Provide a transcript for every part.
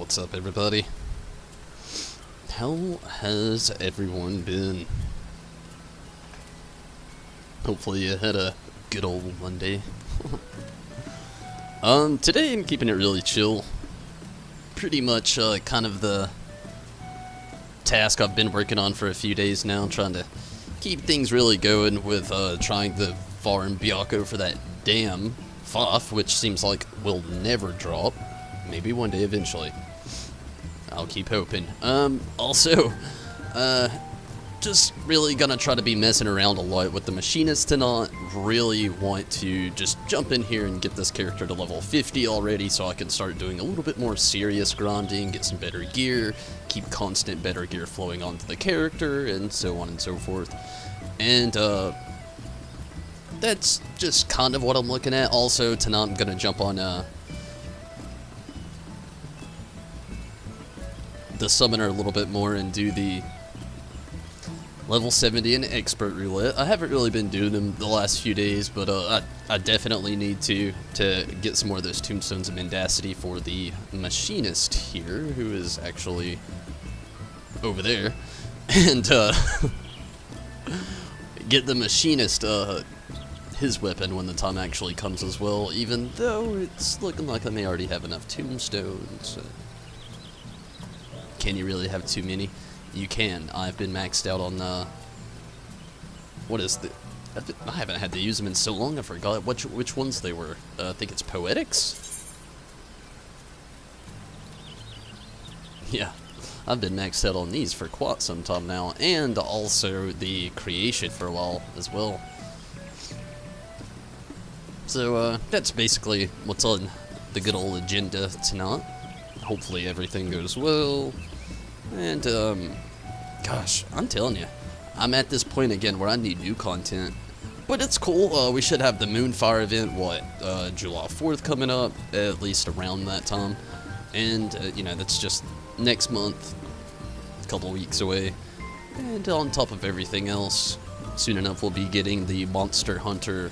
What's up, everybody? How has everyone been? Hopefully you had a good old Monday. Today I'm keeping it really chill. Pretty much, kind of the task I've been working on for a few days now, trying to keep things really going with, trying to farm Byakko for that damn FOF, which seems like will never drop. Maybe one day eventually. I'll keep hoping. Also, just really gonna try to be messing around a lot with the machinist tonight. Really want to just jump in here and get this character to level 50 already so I can start doing a little bit more serious grinding, get some better gear, keep constant better gear flowing onto the character, and so on and so forth. And, that's just kind of what I'm looking at. Also, tonight I'm gonna jump on, the summoner a little bit more and do the level 70 and expert roulette. I haven't really been doing them the last few days, but I definitely need to get some more of those tombstones of mendacity for the machinist here, who is actually over there, and get the machinist his weapon when the time actually comes as well, even though it's looking like I may already have enough tombstones. Can you really have too many? You can. I've been maxed out on, what is the... I haven't had to use them in so long, I forgot which ones they were. I think it's Poetics? Yeah, I've been maxed out on these for quite some time now, and also the Creation for a while as well. So, that's basically what's on the good old agenda tonight. Hopefully everything goes well. And, gosh, I'm telling you, I'm at this point again where I need new content. But it's cool. We should have the Moonfire event, July 4th coming up, at least around that time. And, you know, that's just next month, a couple weeks away. And on top of everything else, soon enough we'll be getting the Monster Hunter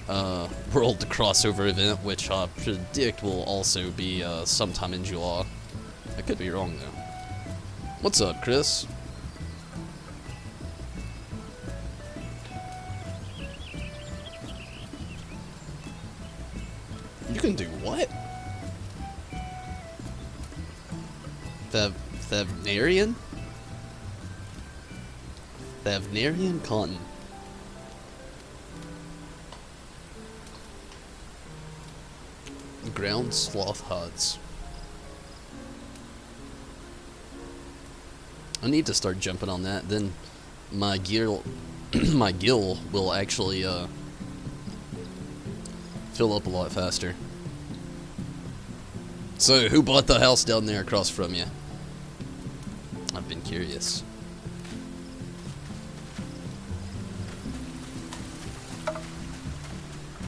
World crossover event, which I predict will also be sometime in July. I could be wrong, though. What's up, Chris? You can do what? Thavnarian? Thavnarian cotton. Ground sloth huts. I need to start jumping on that, then my gill will actually fill up a lot faster. So, who bought the house down there across from you? I've been curious.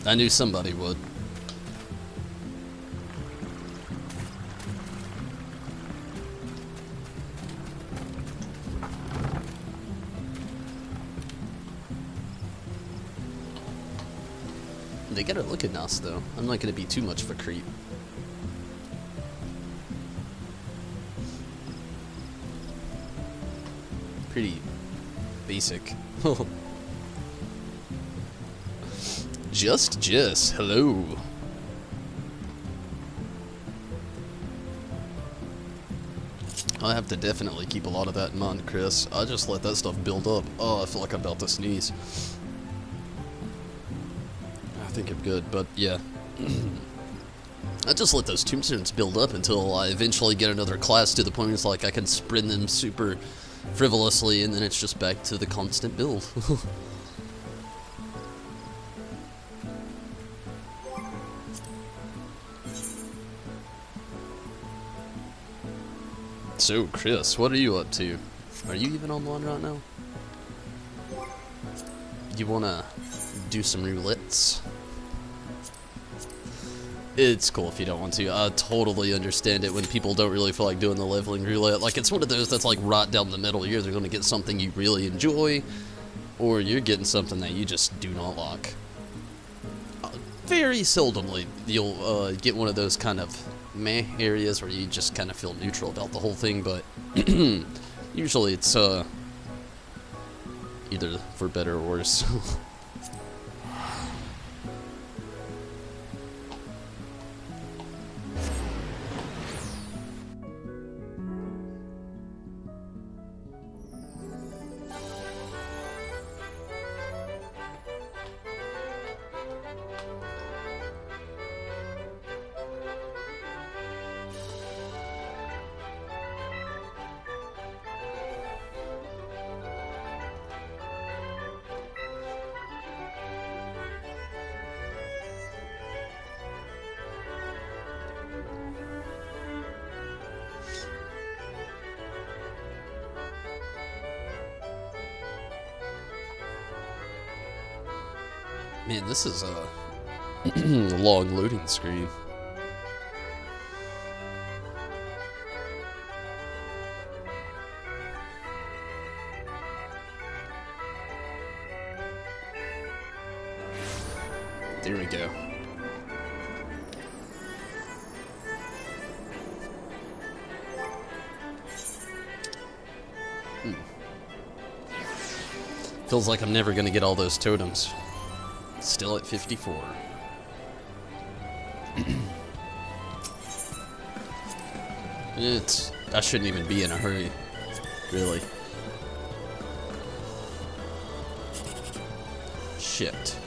I knew somebody would. They got it looking nice, though. I'm not going to be too much of a creep. Pretty basic. Just hello. I have to definitely keep a lot of that in mind, Chris. I just let that stuff build up. Oh, I feel like I'm about to sneeze. I think I'm good, but yeah. I just let those tombstones build up until I eventually get another class to the point where it's like I can sprint them super frivolously, and then it's just back to the constant build. So, Chris, what are you up to? Are you even online right now? You wanna do some roulettes? It's cool if you don't want to. I totally understand it when people don't really feel like doing the Lvling roulette. Like, it's one of those that's like right down the middle. You're either going to get something you really enjoy, or you're getting something that you just do not like. Very seldomly you'll get one of those kind of meh areas where you just kind of feel neutral about the whole thing, but usually it's either for better or worse. Man, this is a long loading screen. There we go. Feels like I'm never gonna get all those totems. Still at 54. I shouldn't even be in a hurry, really. Shit.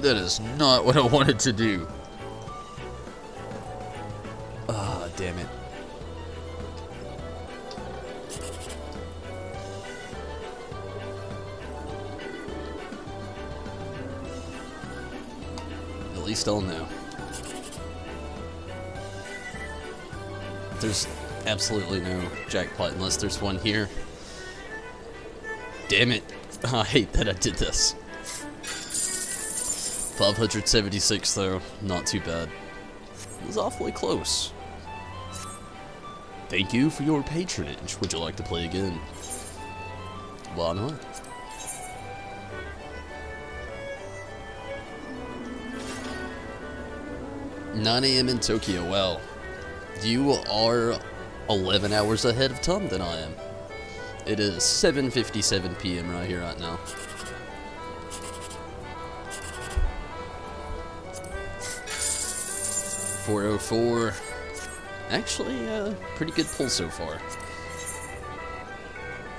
That is not what I wanted to do. Ah, damn it. At least I'll know. There's absolutely no jackpot unless there's one here. Damn it. I hate that I did this. 576 though, not too bad. It was awfully close. Thank you for your patronage. Would you like to play again? Why not? $9 AM in Tokyo. Wow. You are 11 hours ahead of time than I am. It is 7:57 PM right here, right now. $404. Actually, pretty good pull so far.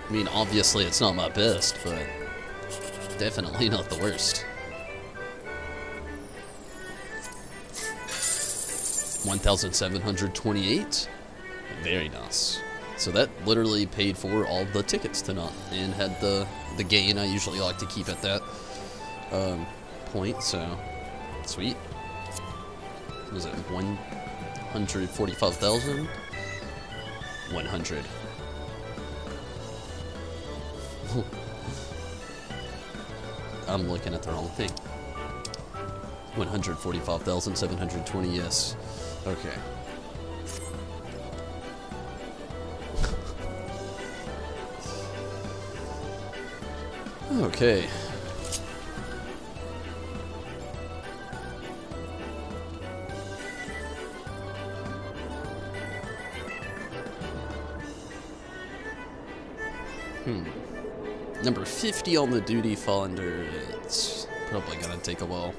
I mean, obviously it's not my best, but definitely not the worst. 1,728. Very nice. So that literally paid for all the tickets tonight and had the gain I usually like to keep at that point. So sweet. Was it 145,000? 100. I'm looking at the wrong thing. 145,720. Yes. Okay. Okay. Number 50 on the duty finder. It's probably gonna take a while.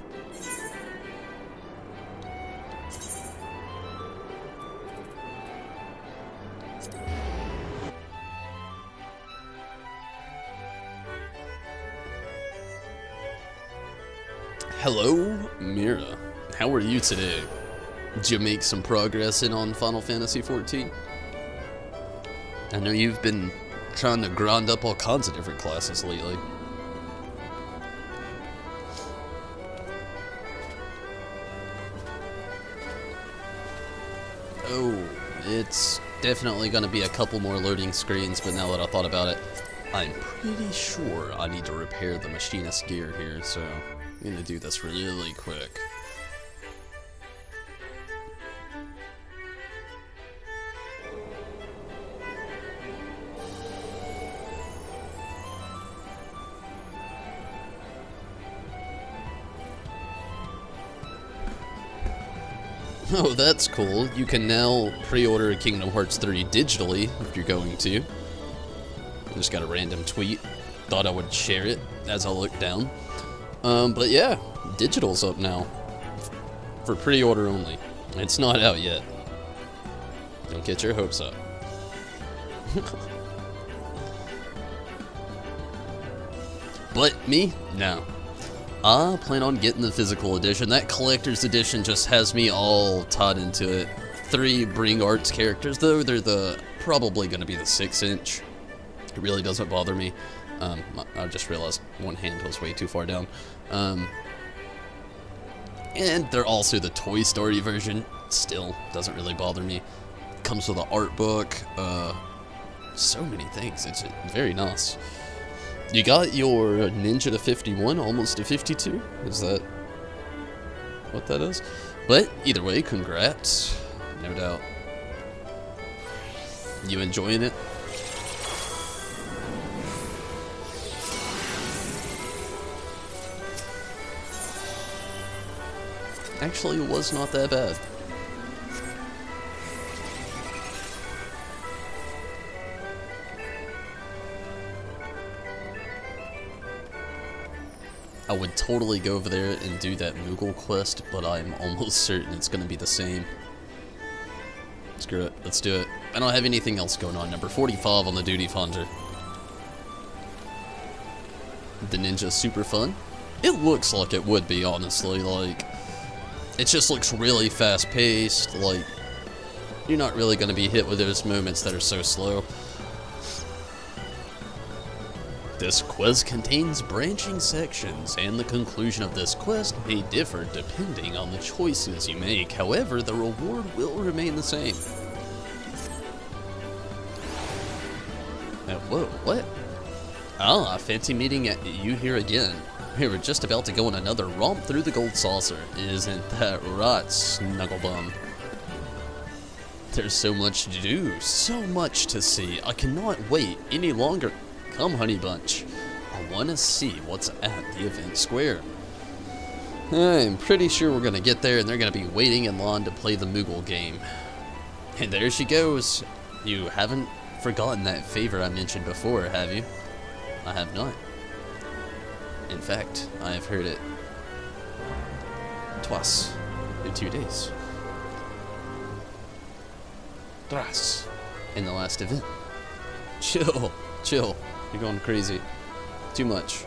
Hello, Mira. How are you today? Did you make some progress in on Final Fantasy XIV? I know you've been trying to grind up all kinds of different classes lately. Oh, it's definitely going to be a couple more loading screens, but now that I thought about it, I'm pretty sure I need to repair the machinist gear here, so I'm going to do this really quick. Oh, that's cool. You can now pre-order Kingdom Hearts 3 digitally if you're going to. Just got a random tweet. Thought I would share it as I look down. But yeah, digital's up now. For pre-order only. It's not out yet. Don't get your hopes up. But me? No. I plan on getting the physical edition. That collector's edition just has me all tied into it. 3 Bring Arts characters, though they're probably going to be the 6-inch. It really doesn't bother me. I just realized one hand was way too far down. And they're also the Toy Story version. Still doesn't really bother me. Comes with an art book. So many things. It's very nice. You got your Ninja to 51, almost to 52? Is that what that is? But either way, congrats. No doubt. You enjoying it? Actually, it was not that bad. I would totally go over there and do that Moogle quest, but I'm almost certain it's going to be the same. Screw it, let's do it. I don't have anything else going on. Number 45 on the duty finder. The Ninja's super fun. It looks like it would be, honestly. Like, it just looks really fast-paced. Like, you're not really going to be hit with those moments that are so slow. This quest contains branching sections, and the conclusion of this quest may differ depending on the choices you make. However, the reward will remain the same. Whoa, what? Ah, fancy meeting you here again. We were just about to go on another romp through the gold saucer. Isn't that right, Snugglebum? There's so much to do, so much to see. I cannot wait any longer. Come, Honey Bunch. I want to see what's at the event square. I'm pretty sure we're going to get there and they're going to be waiting in line to play the Moogle game. And there she goes. You haven't forgotten that favor I mentioned before, have you? I have not. In fact, I have heard it twice in 2 days. Thrice in the last event. Chill, chill. You're going crazy. Too much.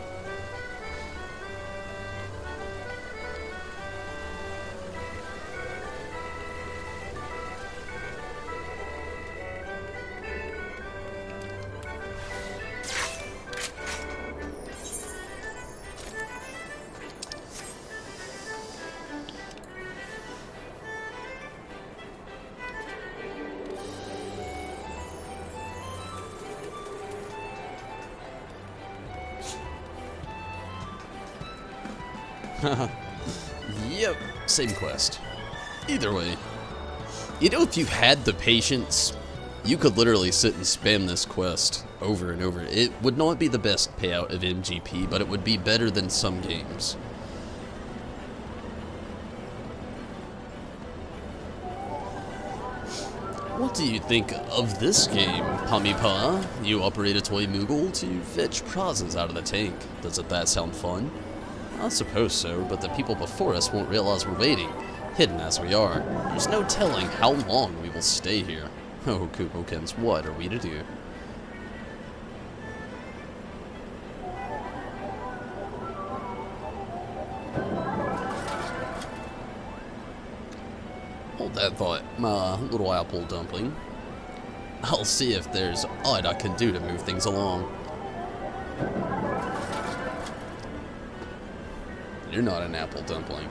Yep, same quest. Either way. You know, if you had the patience, you could literally sit and spam this quest over and over. It would not be the best payout of MGP, but it would be better than some games. What do you think of this game, Pamipa? You operate a toy Moogle to fetch prizes out of the tank. Doesn't that sound fun? I suppose so, but the people before us won't realize we're waiting, hidden as we are. There's no telling how long we will stay here. Oh, Koopokins, what are we to do? Hold that thought, my little apple dumpling. I'll see if there's aught I can do to move things along. You're not an apple dumpling.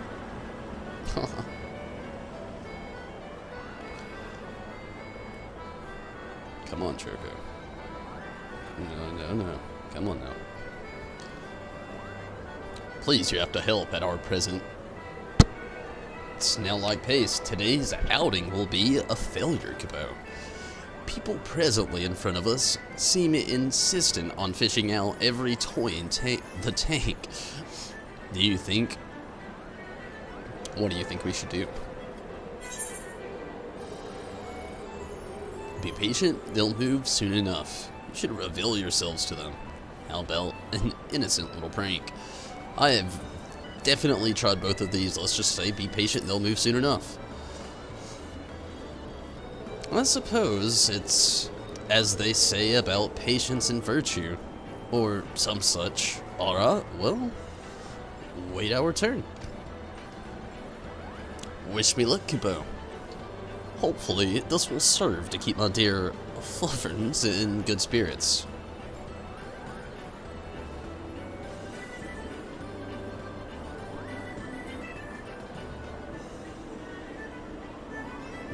Come on, Choco. No. Come on now. Please, you have to help at our present snail-like pace. Today's outing will be a failure, Capo. People presently in front of us seem insistent on fishing out every toy in the tank. What do you think we should do? Be patient, they'll move soon enough. You should reveal yourselves to them. How about an innocent little prank? I have definitely tried both of these. Let's just say be patient, they'll move soon enough. I suppose it's as they say about patience and virtue, or some such. Alright, well, wait our turn. Wish me luck, Kupo. Hopefully, this will serve to keep my dear Flufferns in good spirits.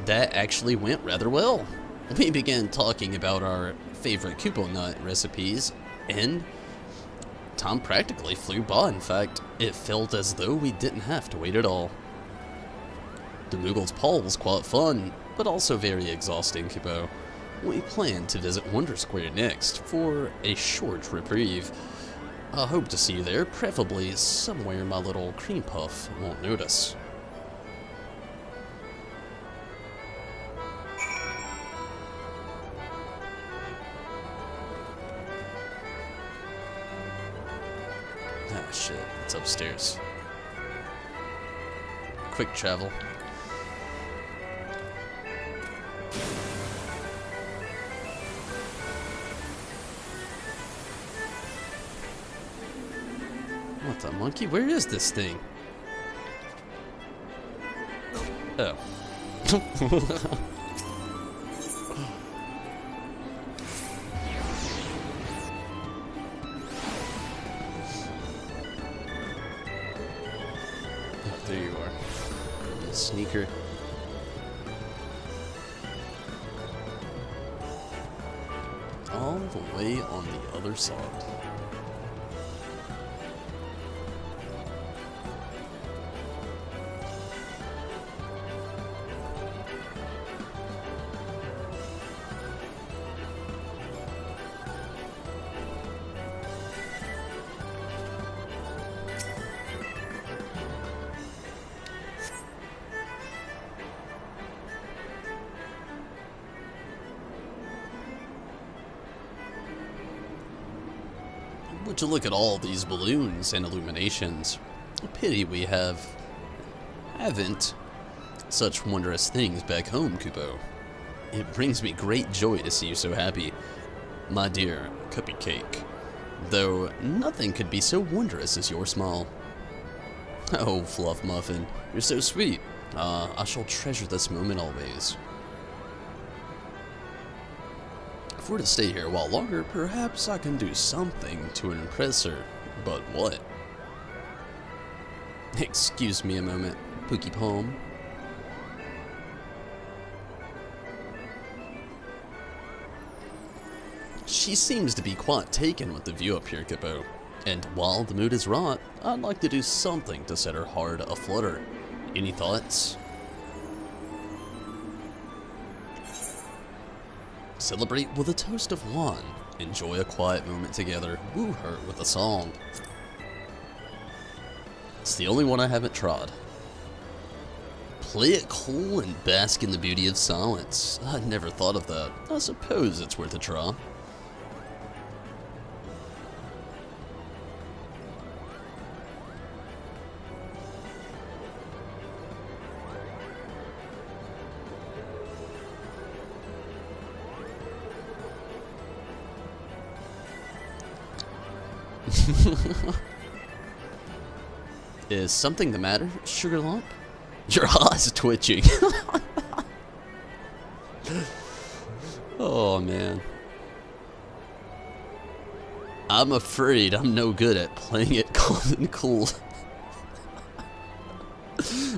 That actually went rather well. We began talking about our favorite Kupo nut recipes, and time practically flew by. In fact, it felt as though we didn't have to wait at all. The Moogle's Paw was quite fun, but also very exhausting, Kupo. We plan to visit Wonder Square next for a short reprieve. I hope to see you there, preferably somewhere my little cream puff won't notice. Ah, shit, it's upstairs. Quick travel. What the monkey? Where is this thing? Oh. There you are. Sneaker. All the way on the other side. Would you look at all these balloons and illuminations? A pity we haven't such wondrous things back home, Kupo. It brings me great joy to see you so happy, my dear Cuppy Cake. Though nothing could be so wondrous as your smile. Oh, Fluff Muffin, you're so sweet. I shall treasure this moment always. If we're to stay here a while longer, perhaps I can do something to impress her. But what? Excuse me a moment, Pookie Palm. She seems to be quite taken with the view up here, Kupo. And while the mood is right, I'd like to do something to set her heart aflutter. Any thoughts? Celebrate with a toast of wine. Enjoy a quiet moment together. Woo her with a song. It's the only one I haven't tried. Play it cool and bask in the beauty of silence. I'd never thought of that. I suppose it's worth a try. Is something the matter, Sugar Lump? Your eyes twitching. Oh, man. I'm afraid I'm no good at playing it calm and cool.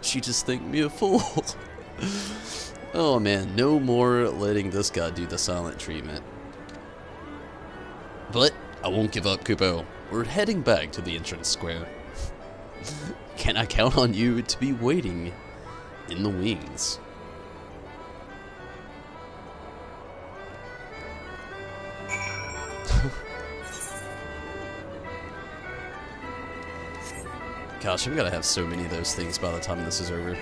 She just think me a fool. Oh, man. No more letting this guy do the silent treatment. But I won't give up, Kupo. We're heading back to the entrance square. Can I count on you to be waiting in the wings? Gosh, I'm gonna have so many of those things by the time this is over.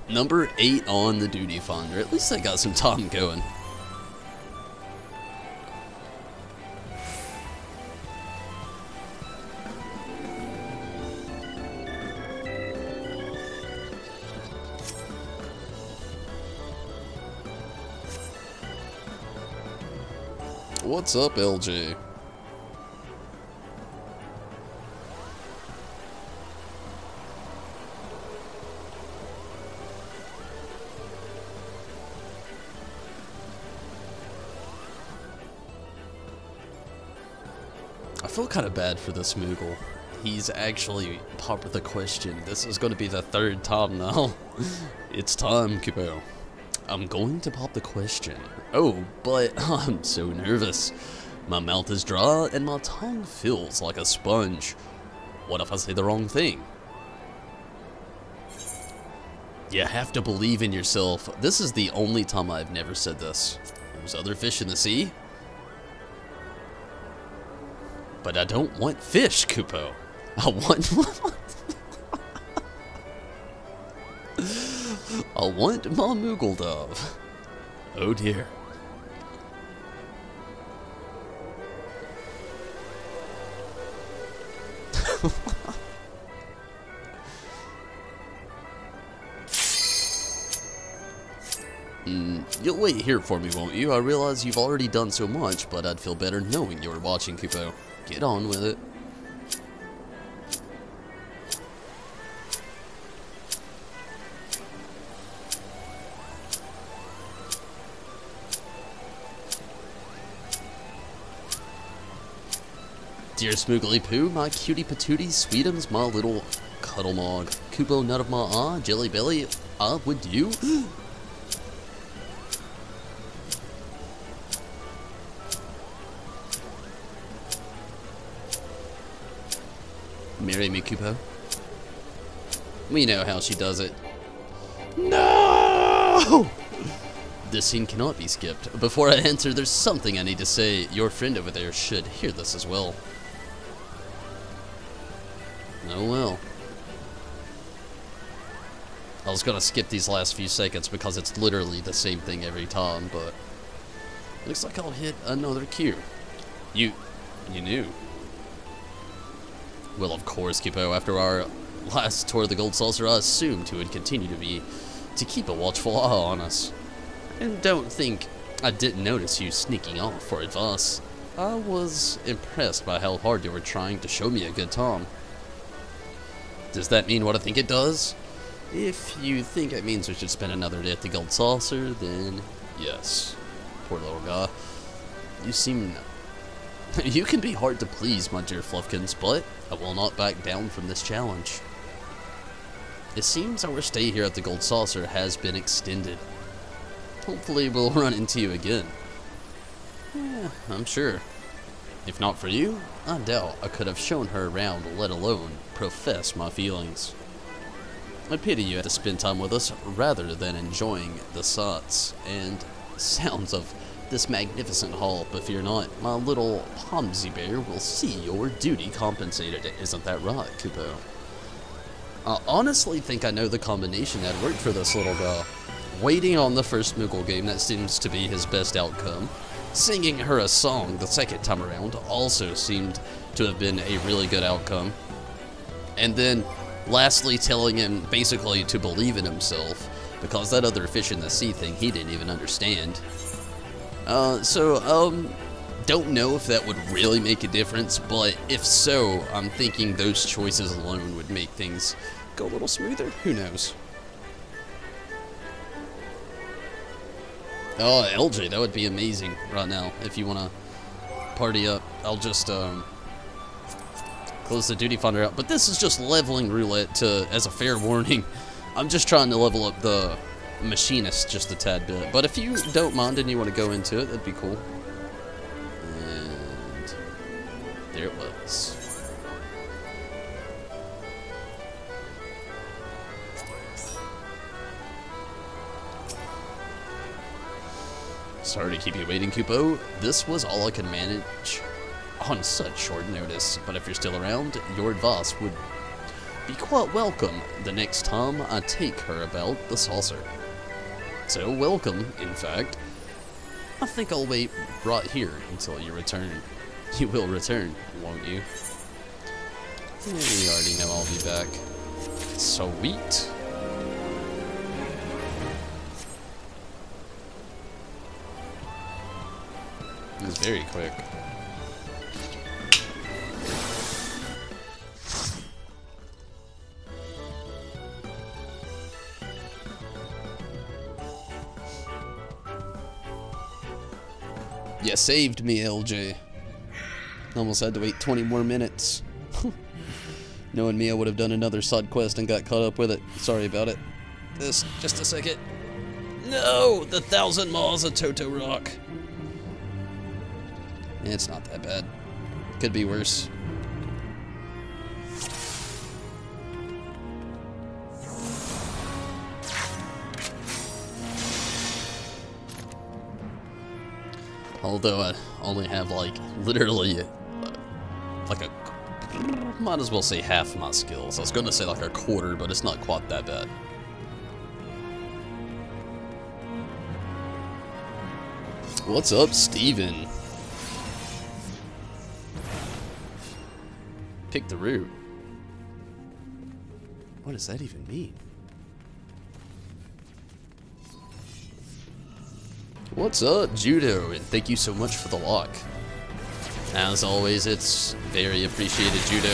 Number 8 on the duty finder. At least I got some time going. What's up, LJ? I feel kind of bad for this Moogle. He's actually popped the question. This is going to be the 3rd time now. It's time, Kupo. I'm going to pop the question. Oh, but I'm so nervous. My mouth is dry and my tongue feels like a sponge. What if I say the wrong thing? You have to believe in yourself. This is the only time I've never said this. There's other fish in the sea. But I don't want fish, Kupo. I want... I want my Moogle dove. Oh dear. You'll wait here for me, won't you? I realize you've already done so much, but I'd feel better knowing you were watching, Kupo. Get on with it. Dear Smoogly Poo, my cutie patootie, sweetums, my little cuddle mog. Kupo, nut of my eye, jelly belly, would you? Marry me, Kupo. We know how she does it. No! This scene cannot be skipped. Before I answer, there's something I need to say. Your friend over there should hear this as well. Oh well. I was gonna skip these last few seconds because it's literally the same thing every time, but looks like I'll hit another cue. You knew. Well, of course, Kupo. After our last tour of the Gold Saucer, I assumed you would continue to keep a watchful eye on us. And don't think I didn't notice you sneaking off for advice. I was impressed by how hard you were trying to show me a good time. Does that mean what I think it does? If you think it means we should spend another day at the Gold Saucer, then yes. Poor little guy. You seem... You can be hard to please, my dear Fluffkins, but I will not back down from this challenge. It seems our stay here at the Gold Saucer has been extended. Hopefully we'll run into you again. Yeah, I'm sure. If not for you, I doubt I could have shown her around, let alone profess my feelings. I pity you had to spend time with us rather than enjoying the sights and sounds of this magnificent hall, but fear not, my little Pomsy Bear will see your duty compensated. Isn't that right, Kupo? I honestly think I know the combination that worked for this little guy. Waiting on the first Moogle game, that seems to be his best outcome. Singing her a song the second time around also seemed to have been a really good outcome. And then, lastly, telling him basically to believe in himself, because that other fish in the sea thing he didn't even understand. Don't know if that would really make a difference, but if so, I'm thinking those choices alone would make things go a little smoother. Who knows? Oh, LJ, that would be amazing right now, if you want to party up. I'll just, close the duty finder out. But this is just leveling Roulette as a fair warning. I'm just trying to level up the machinist just a tad bit. But if you don't mind and you want to go into it, that'd be cool. And there it was. Sorry to keep you waiting, Kupo. This was all I could manage on such short notice. But if you're still around, your advice would be quite welcome the next time I take her about the saucer. So welcome, in fact. I think I'll wait right here until you return. You will return, won't you? Yeah, you already know I'll be back. Sweet. It was very quick. You saved me, LJ. Almost had to wait 20 more minutes. Knowing me, I would have done another side quest and got caught up with it. Sorry about it. Just a second. No! The 1,000 Miles of Toto Rock. It's not that bad. Could be worse. Although I only have like literally like a, might as well say half my skills. I was gonna say like a quarter, but it's not quite that bad. What's up, Steven? Pick the route. What does that even mean? What's up, Judo? And thank you so much for the lock. As always, it's very appreciated, Judo.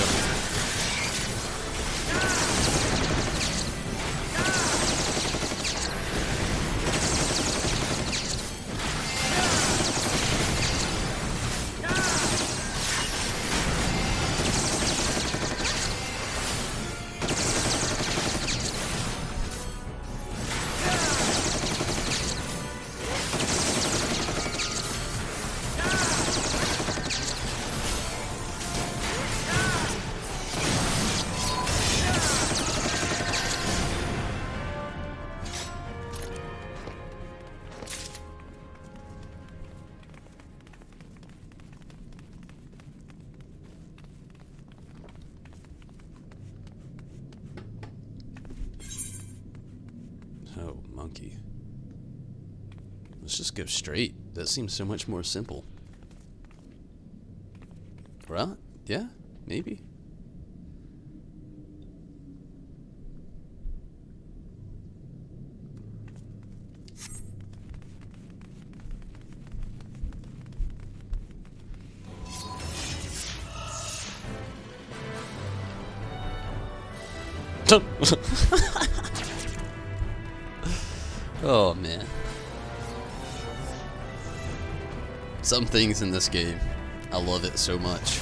Oh, monkey. Let's just go straight. That seems so much more simple. Right? Yeah? Maybe? Oh man. Some things in this game, I love it so much.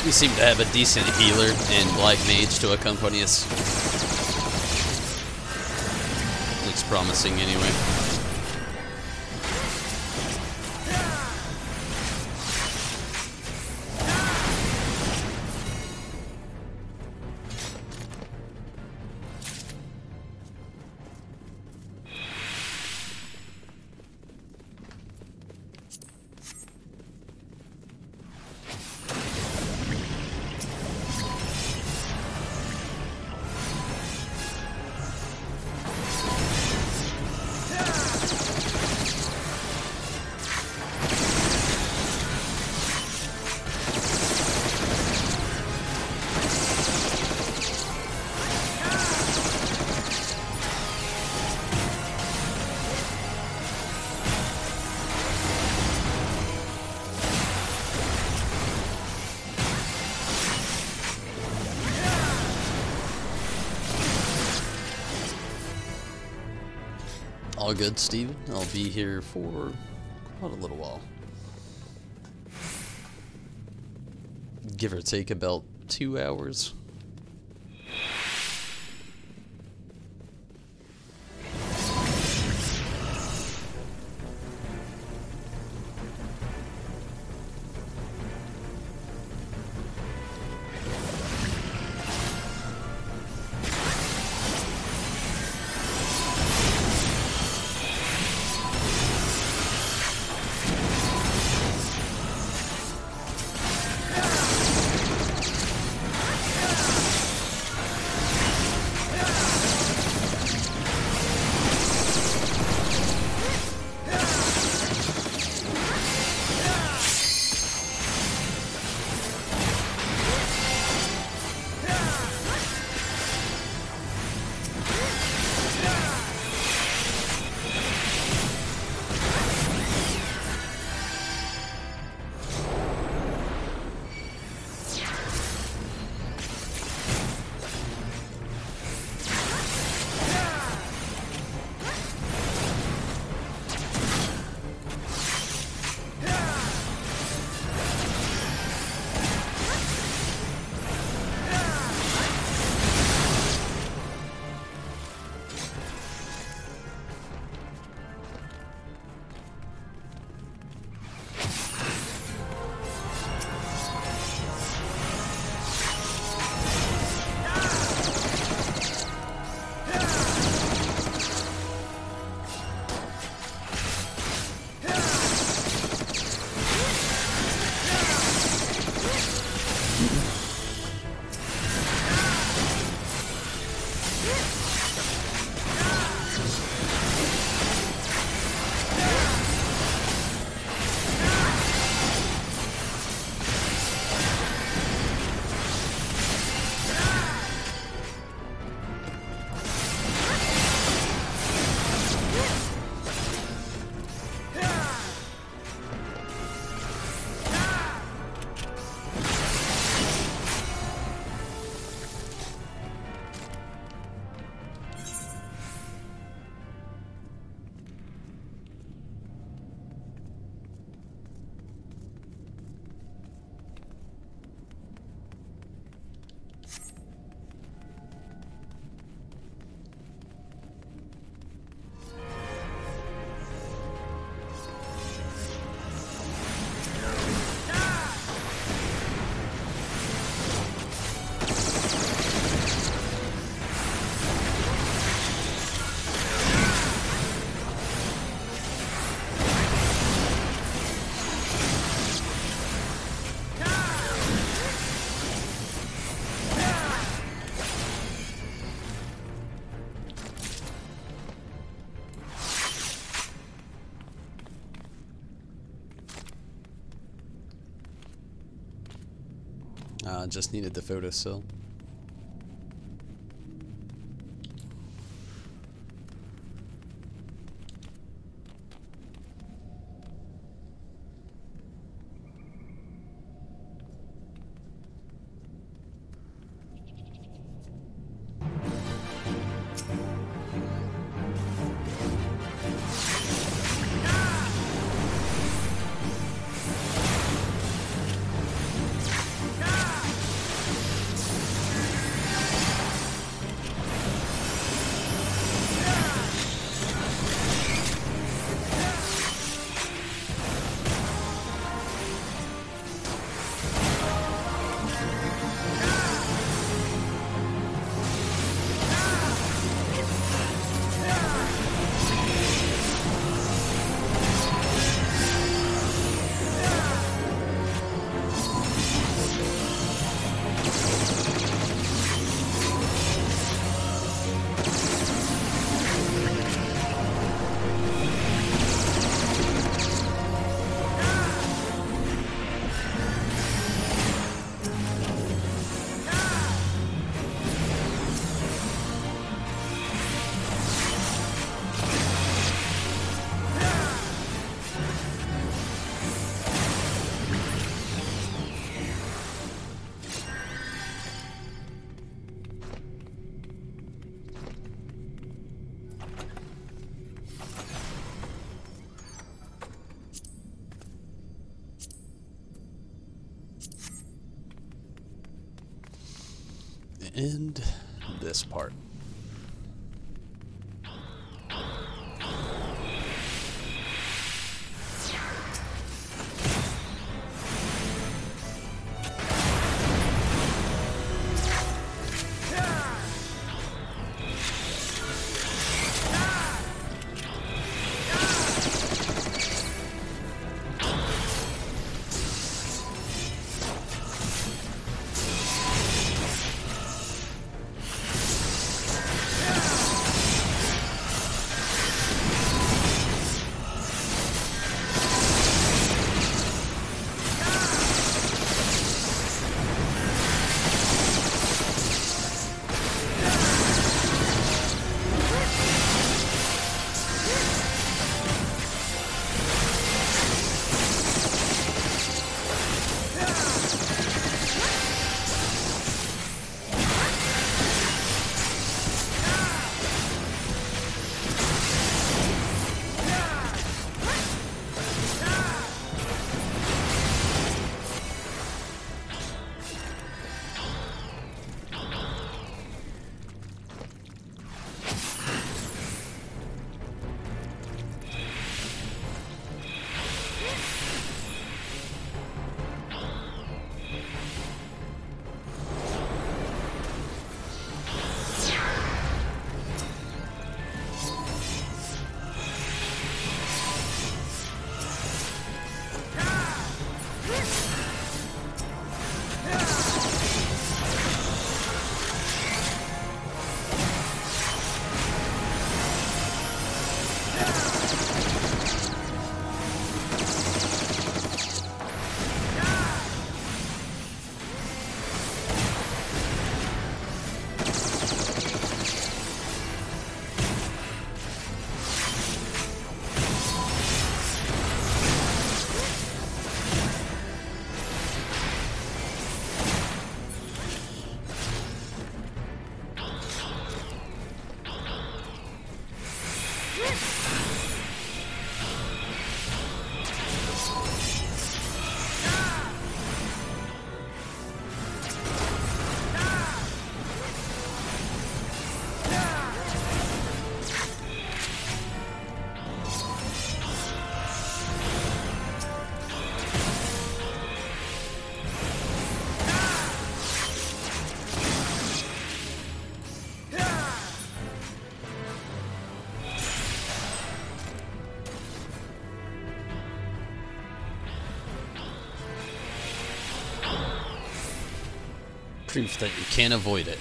We seem to have a decent healer in Black Mage to accompany us. Looks promising anyway. All good, Steven. I'll be here for quite a little while. Give or take about 2 hours. Just needed the photo cell. end this part. Proof that you can't avoid it.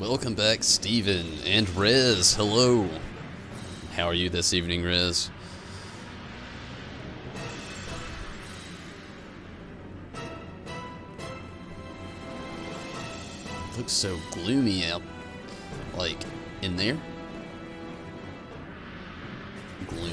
Welcome back, Steven and Rez. Hello. How are you this evening, Rez? Looks so gloomy out, like, in there. Gloom.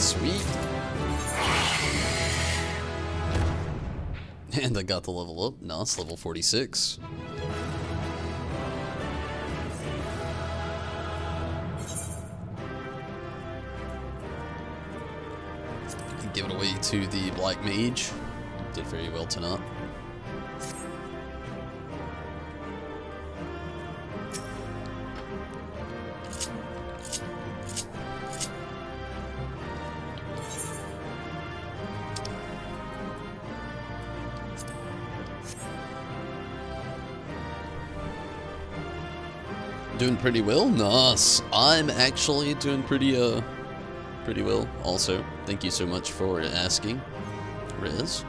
Sweet. And I got the level up. Now it's level 46. Give it away to the Black Mage. Did very well tonight. Doing pretty well? Nice. I'm actually doing pretty well also. Thank you so much for asking, Riz.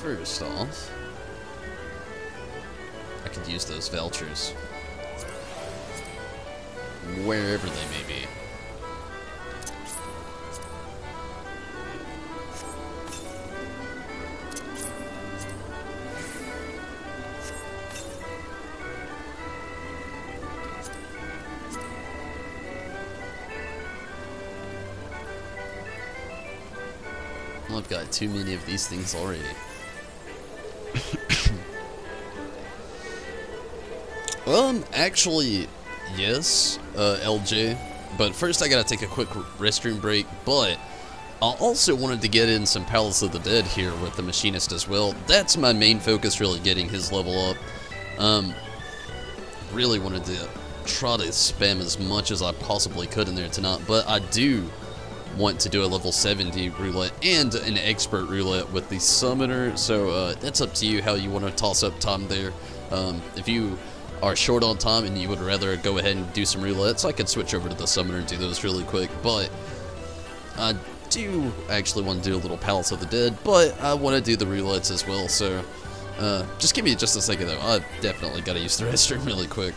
First off, I could use those vouchers wherever they may be. Well, I've got too many of these things already. Actually, yes, LJ, but first I gotta take a quick restroom break, but I also wanted to get in some Palace of the Dead here with the Machinist as well. That's my main focus, really getting his level up. Really wanted to try to spam as much as I possibly could in there tonight, but I do want to do a level 70 roulette and an expert roulette with the summoner, so that's up to you how you want to toss up time there. If you are short on time and you would rather go ahead and do some roulettes, I could switch over to the summoner and do those really quick, but I do actually want to do a little Palace of the Dead, but I want to do the roulettes as well, so just give me just a second though. I definitely got to use the restroom really quick.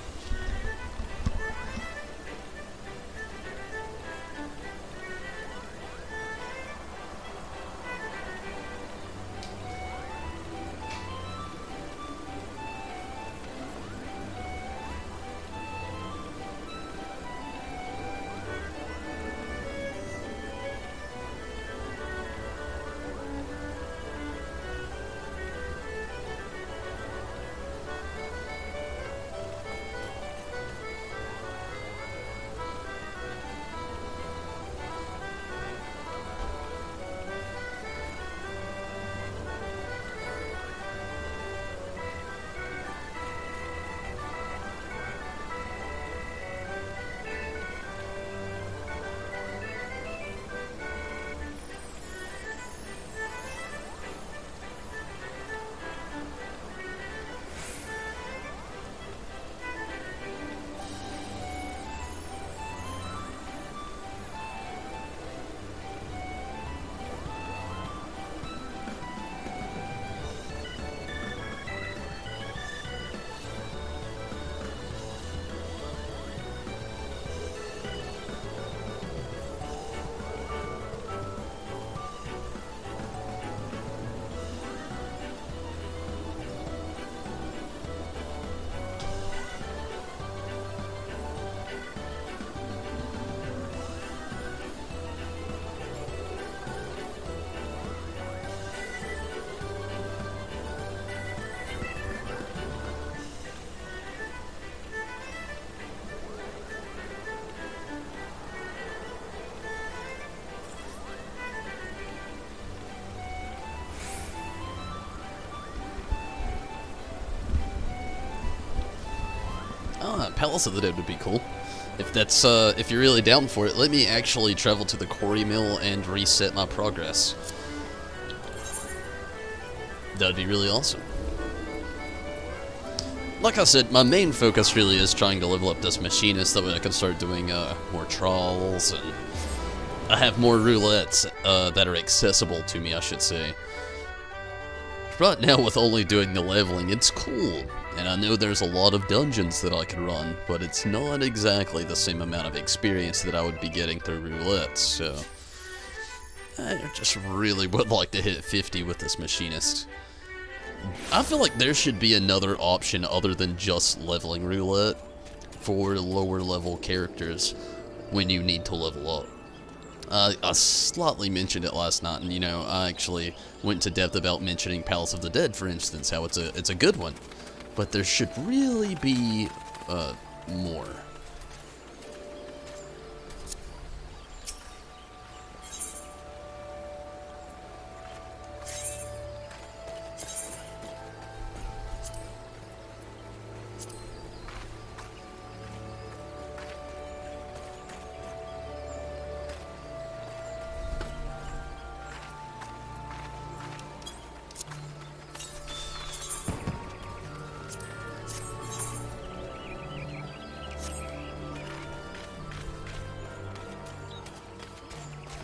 Palace of the Dead would be cool. If that's, if you're really down for it, let me actually travel to the quarry mill and reset my progress. That'd be really awesome. Like I said, my main focus really is trying to level up this machinist, that way I can start doing, more trawls, and I have more roulettes, that are accessible to me, I should say. Right now, with only doing the leveling, it's cool, and I know there's a lot of dungeons that I can run, but it's not exactly the same amount of experience that I would be getting through roulettes, so I just really would like to hit 50 with this machinist. I feel like there should be another option other than just leveling roulette for lower level characters when you need to level up. I slightly mentioned it last night, and you know, I actually went to depth about mentioning Palace of the Dead, for instance, how it's a good one, but there should really be more.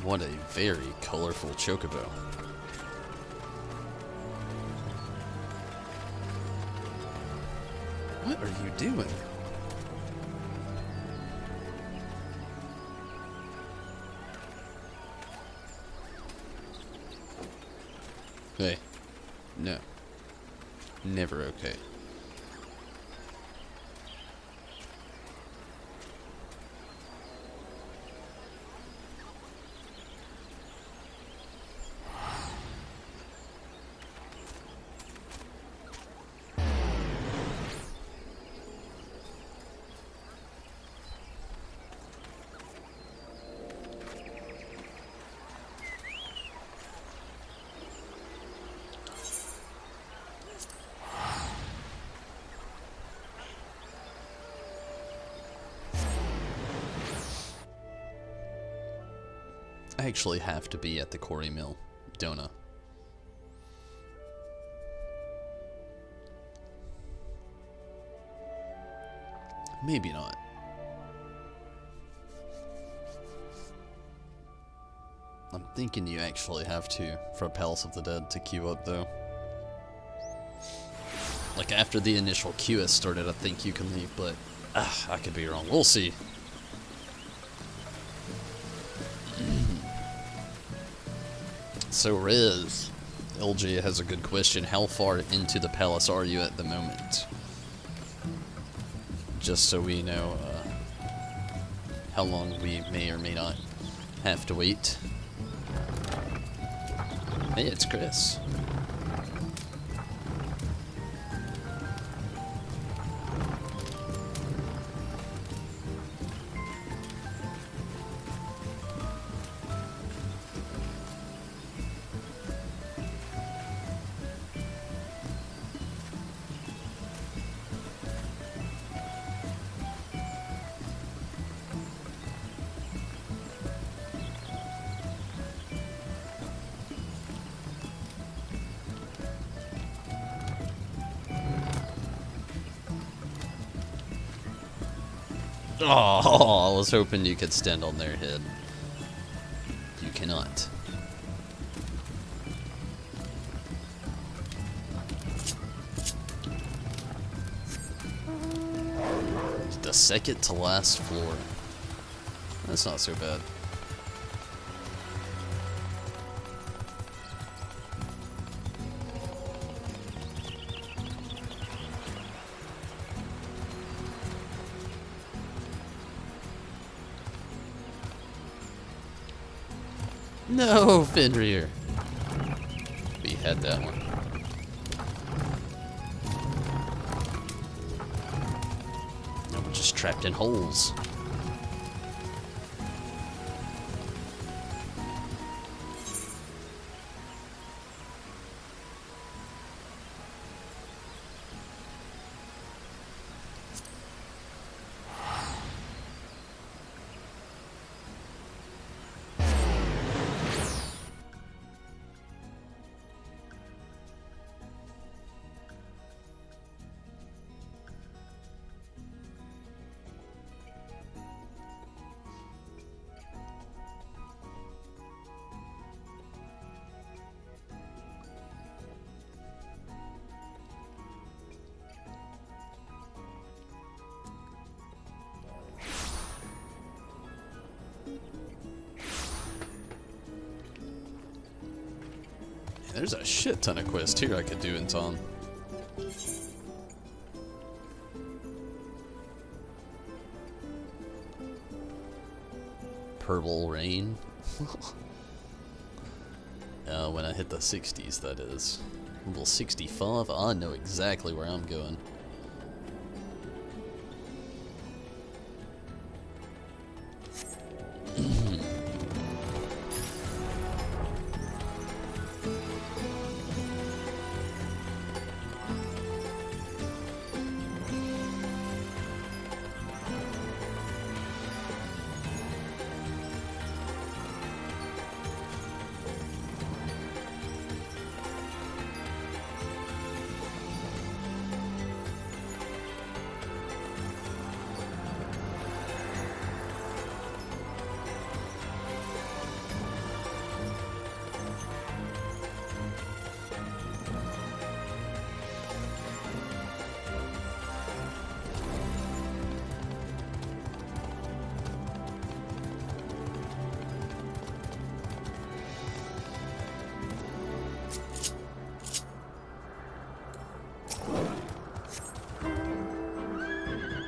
What a very colorful chocobo. What are you doing? Hey. No. Never okay. I actually have to be at the quarry mill, don't I? Maybe not. I'm thinking you actually have to for Palace of the Dead to queue up, though. Like, after the initial queue has started, I think you can leave, but I could be wrong. We'll see. So, Rez, LJ has a good question. How far into the palace are you at the moment? Just so we know how long we may or may not have to wait. Hey, it's Chris. Oh, I was hoping you could stand on their head. You cannot. The second to last floor. That's not so bad. No, Fenrir. We had that one. No, we're just trapped in holes. There's a shit ton of quests here I could do in time. Purple Rain. When I hit the 60s, that is. Level 65, I know exactly where I'm going.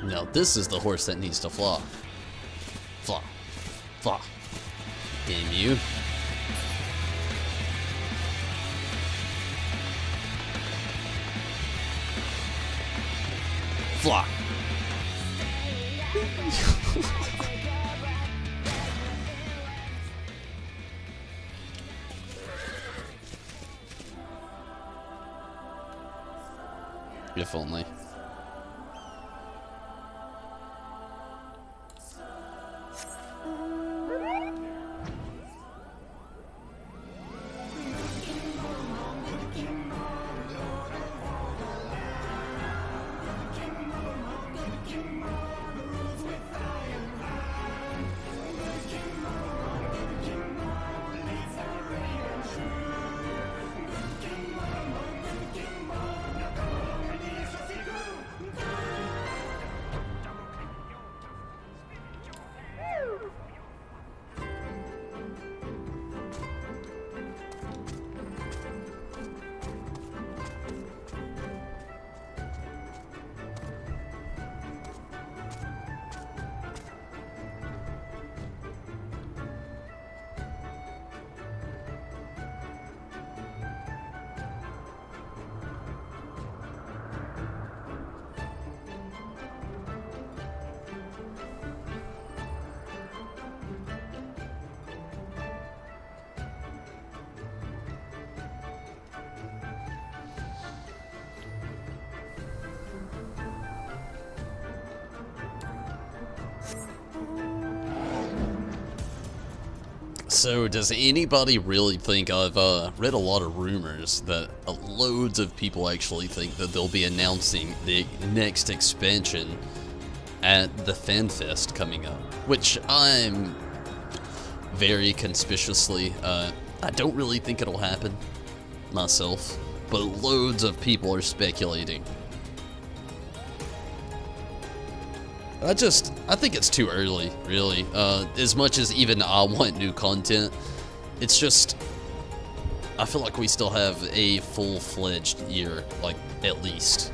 Now this is the horse that needs to fly. Fly. Fly. Damn you. Fly. If only. So, does anybody really think, I've read a lot of rumors that loads of people actually think that they'll be announcing the next expansion at the FanFest coming up, which I'm very conspicuously, I don't really think it'll happen myself, but loads of people are speculating. I think it's too early, really. As much as even I want new content, it's just, I feel like we still have a full-fledged year, like, at least.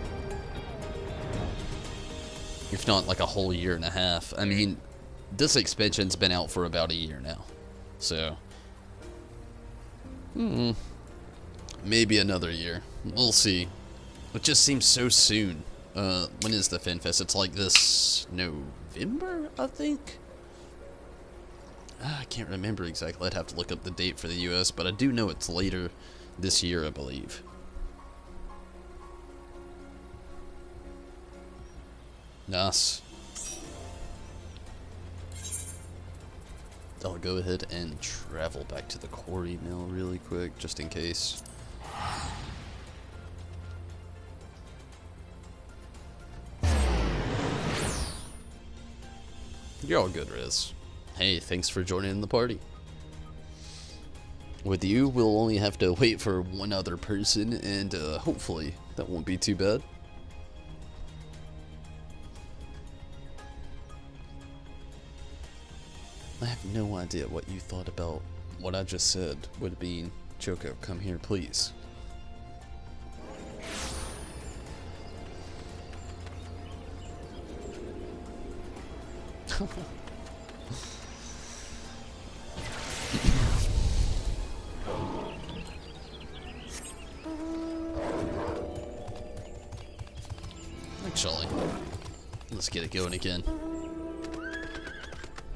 If not, like, a whole year and a half. I mean, this expansion's been out for about a year now. So, maybe another year. We'll see. It just seems so soon. When is the FanFest? It's like this November, I think? I can't remember exactly. I'd have to look up the date for the US, but I do know it's later this year, I believe. Nice. I'll go ahead and travel back to the quarry mill really quick, just in case. You're all good, Riz. Hey, thanks for joining the party. With you, we'll only have to wait for one other person, and hopefully that won't be too bad. I have no idea what you thought about what I just said would mean. Choco, come here, please. Actually, let's get it going again.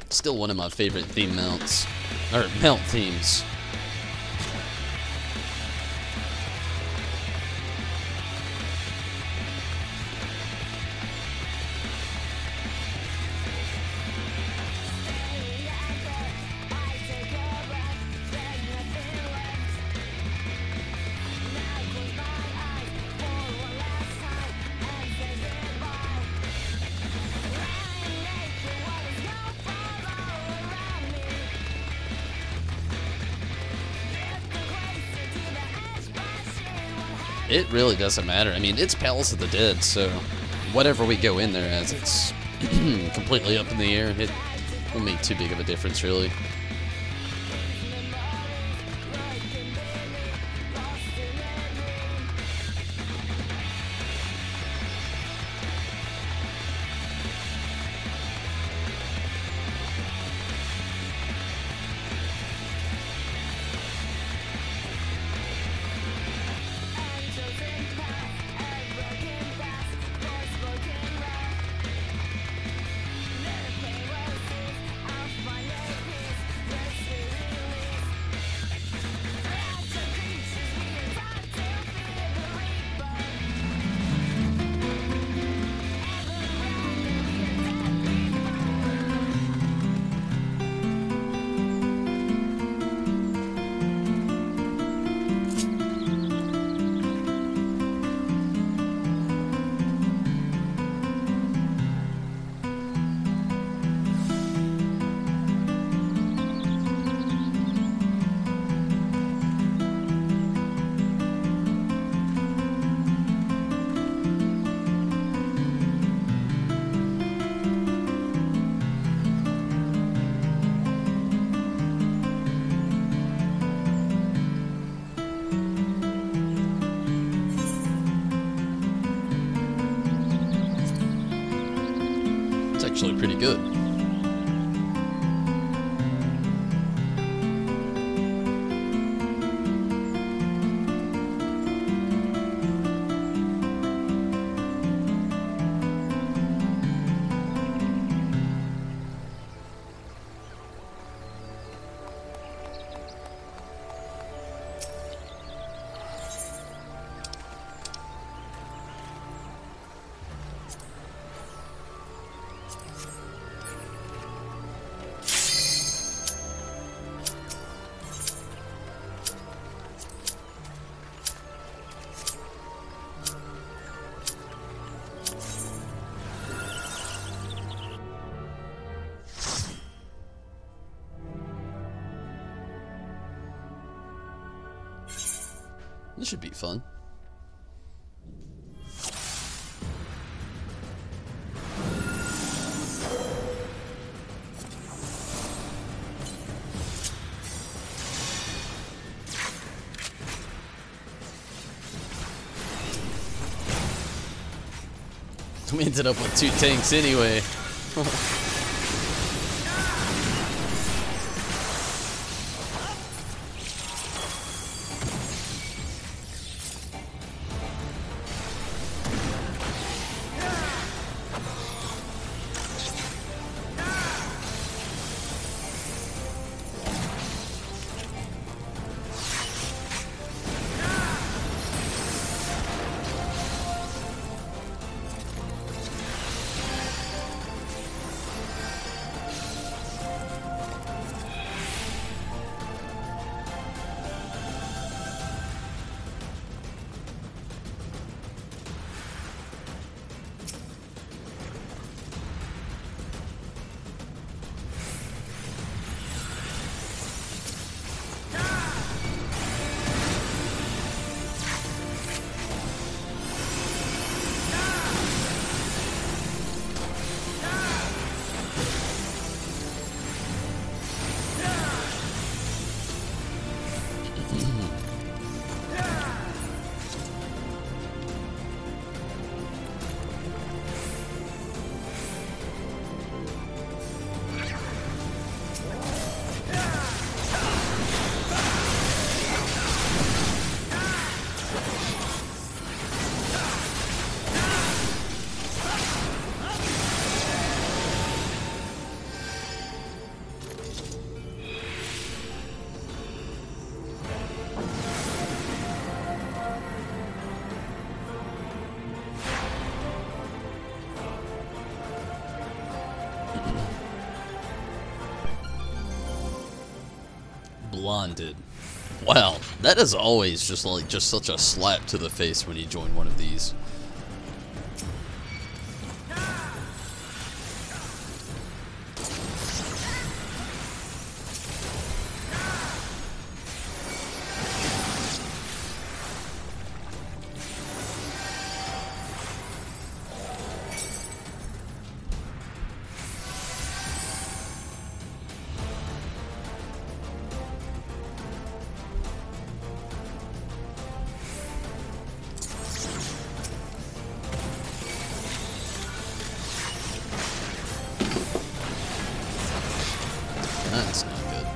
Still one of my favorite theme mounts, or mount themes. It really doesn't matter. I mean, it's Palace of the Dead, so whatever we go in there as, it's completely up in the air. It won't make too big of a difference, really. Actually pretty good. This should be fun. We ended up with 2 tanks anyway. Blonded. Wow, that is always just such a slap to the face when you join one of these. That's not good.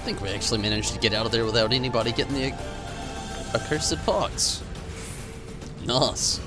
think we actually managed to get out of there without anybody getting the accursed pox. Nice.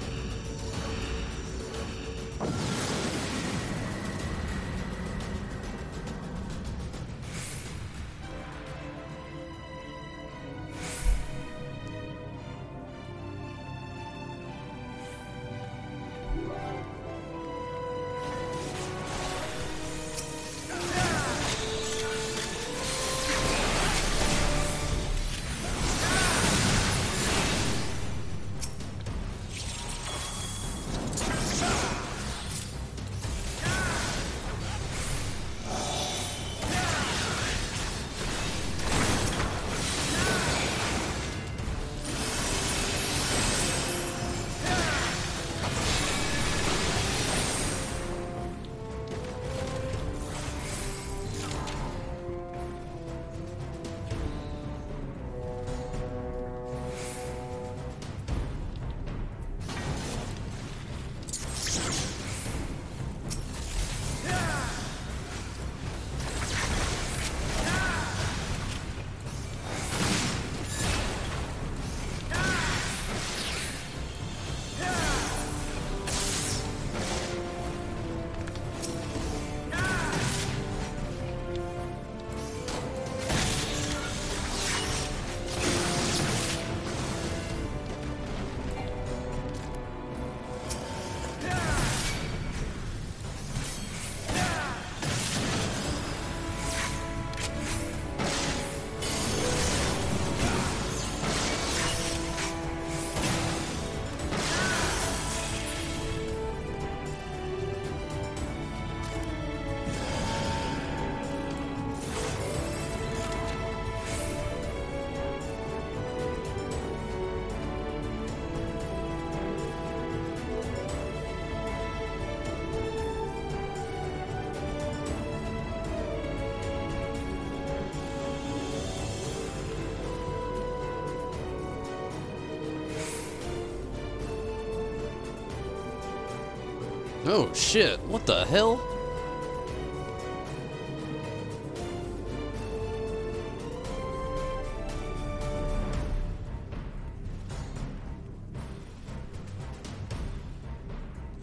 Oh shit, what the hell?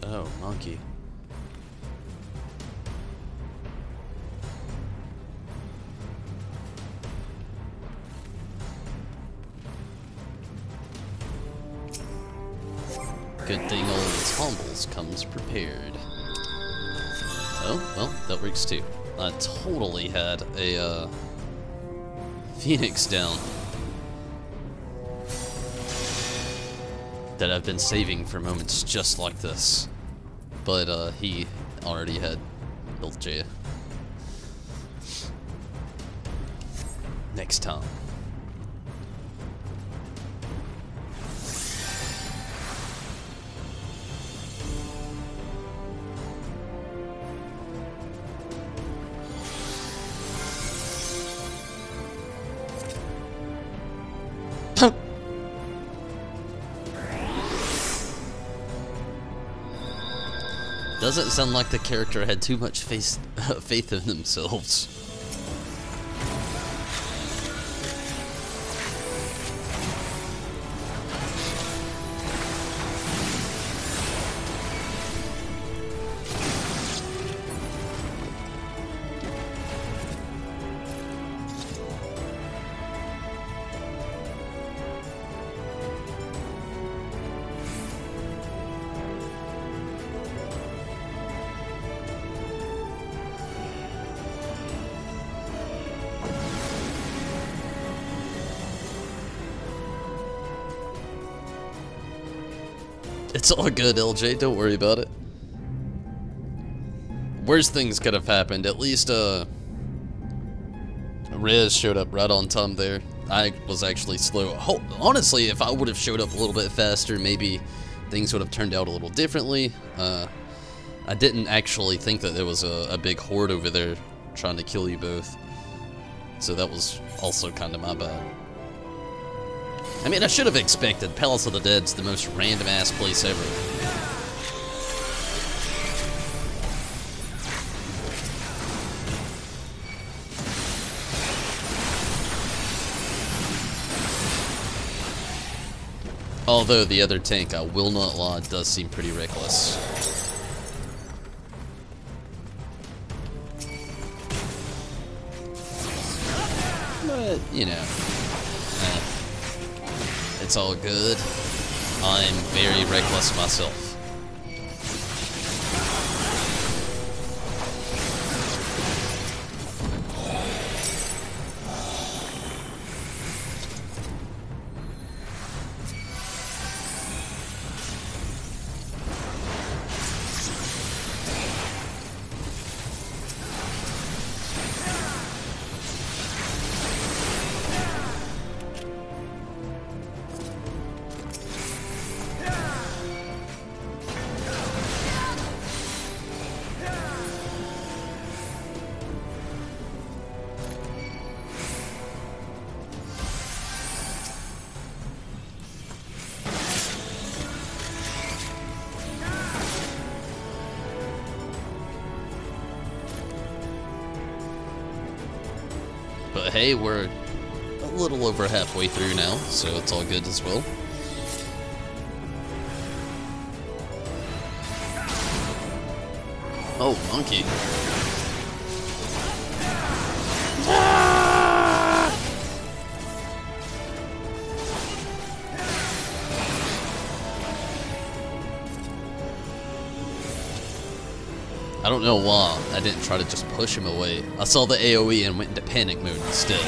Oh, monkey. Good thing old Tumbles comes prepared. Oh, well, that works too. I totally had a, Phoenix down that I've been saving for moments just like this. But, he already had LJ. Next time. Doesn't sound like the character had too much faith in themselves. It's all good, LJ. Don't worry about it. Worst things could have happened. At least, Rez showed up right on time there. I was actually slow. Honestly, if I would have showed up a little bit faster, maybe things would have turned out a little differently. I didn't actually think that there was a big horde over there trying to kill you both. So that was also kind of my bad. I mean, I should have expected. Palace of the Dead's the most random-ass place ever. Although the other tank, I will not lie, does seem pretty reckless. But, you know, it's all good. I'm very reckless myself. But hey, we're a little over halfway through now, so it's all good as well. Oh, monkey. I don't know why I didn't try to just push him away. I saw the AoE and went into panic mode instead.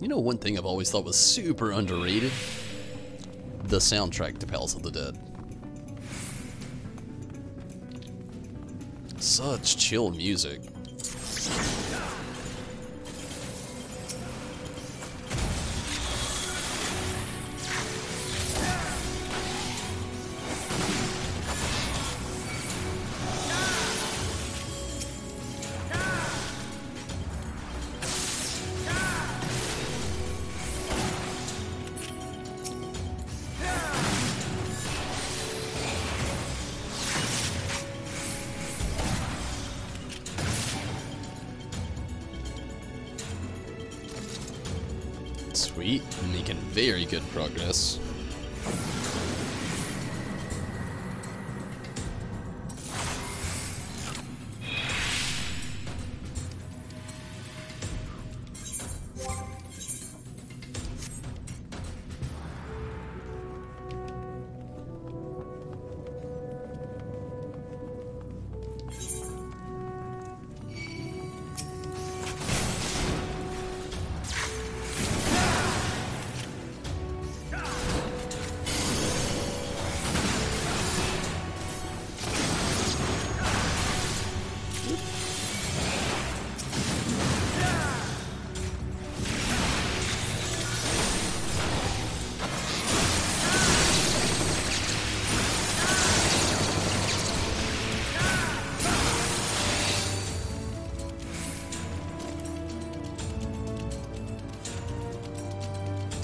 You know, one thing I've always thought was super underrated? The soundtrack to Palace of the Dead. Such chill music. Sweet, making very good progress.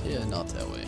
Yeah, not that way.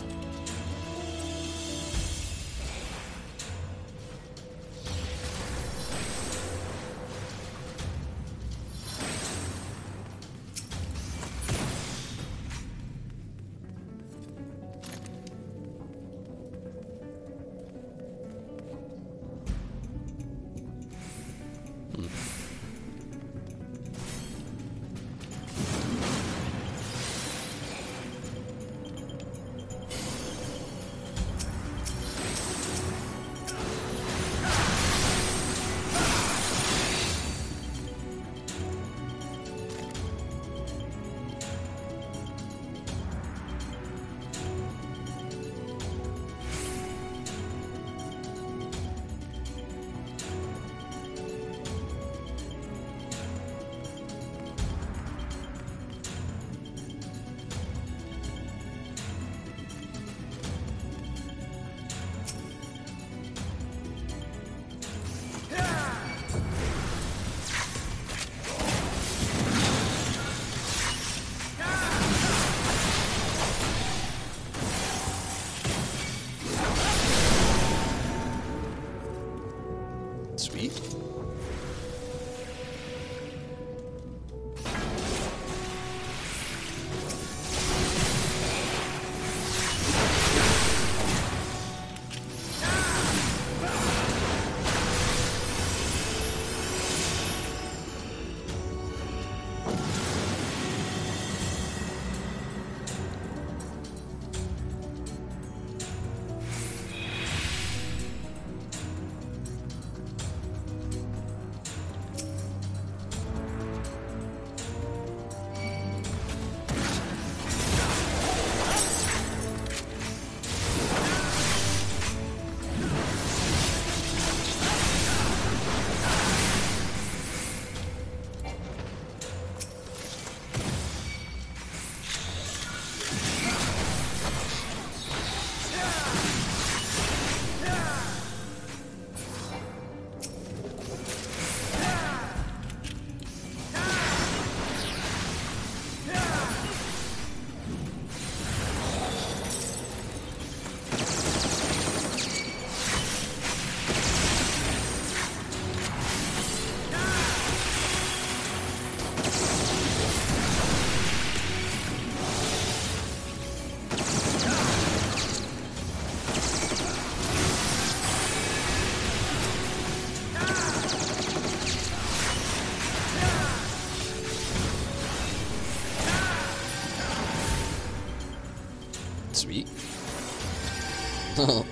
Sweet. Sweet.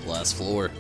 Last floor.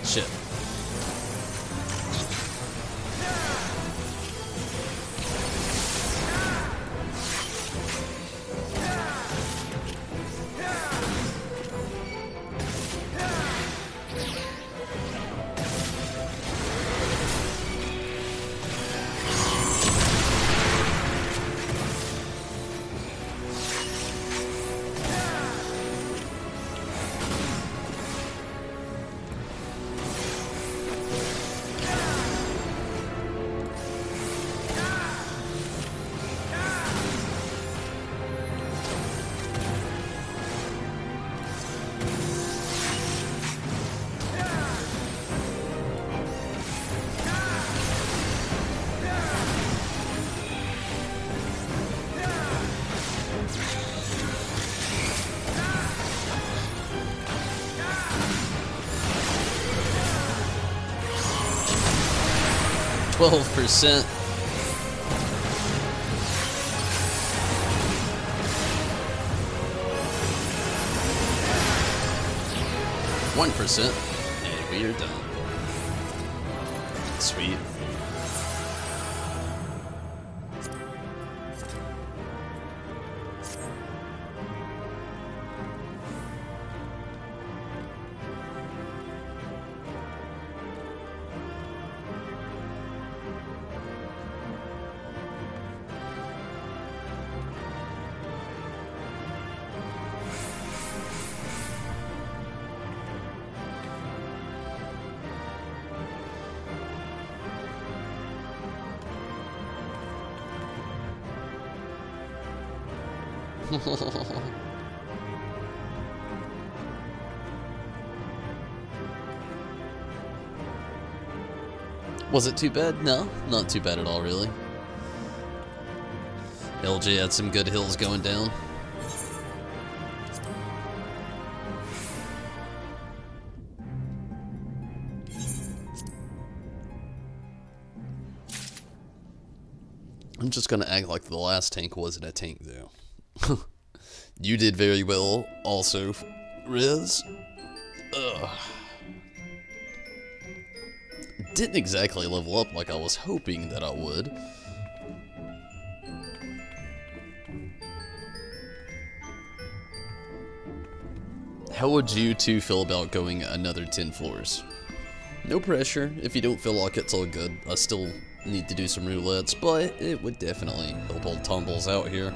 Shit. 12%. %, and we are done. Sweet. Was it too bad? No, not too bad at all, really. LJ had some good hills going down. I'm just gonna act like the last tank wasn't a tank, though. You did very well, also, Riz. Ugh. Didn't exactly level up like I was hoping that I would. How would you two feel about going another 10 floors? No pressure. If you don't feel like it's all good, I still need to do some roulettes, but it would definitely help old tumbles out here.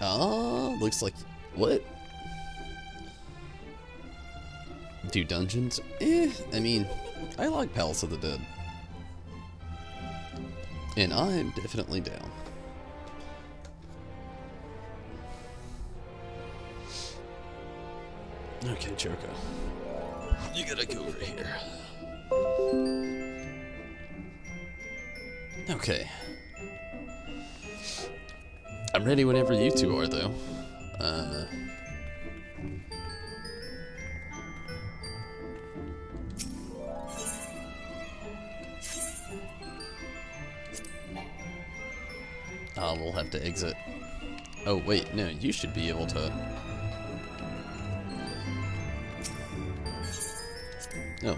Ah, looks like... What? Do dungeons? I mean, I like Palace of the Dead. And I'm definitely down. Okay, Choco. You gotta go over here. Okay. I'm ready whenever you two are, though. We'll have to exit. Oh, wait, no, you should be able to... Oh, well.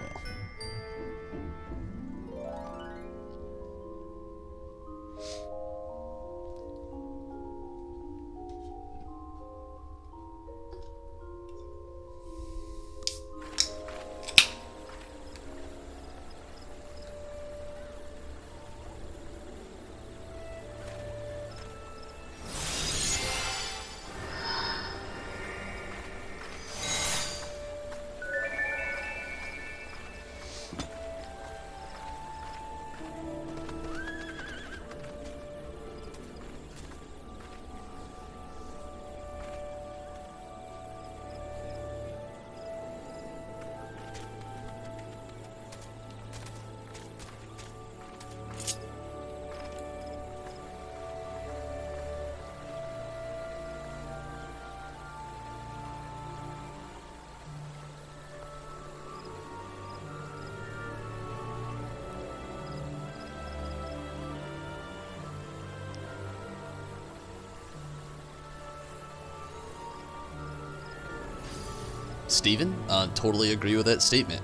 Steven, I totally agree with that statement.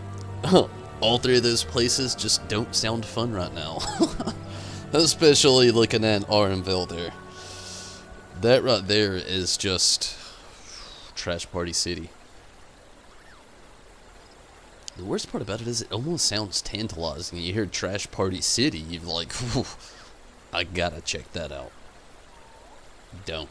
All three of those places just don't sound fun right now. Especially looking at Lvl there. That right there is just Trash Party City. The worst part about it is it almost sounds tantalizing. You hear Trash Party City, you're like, I gotta check that out. Don't.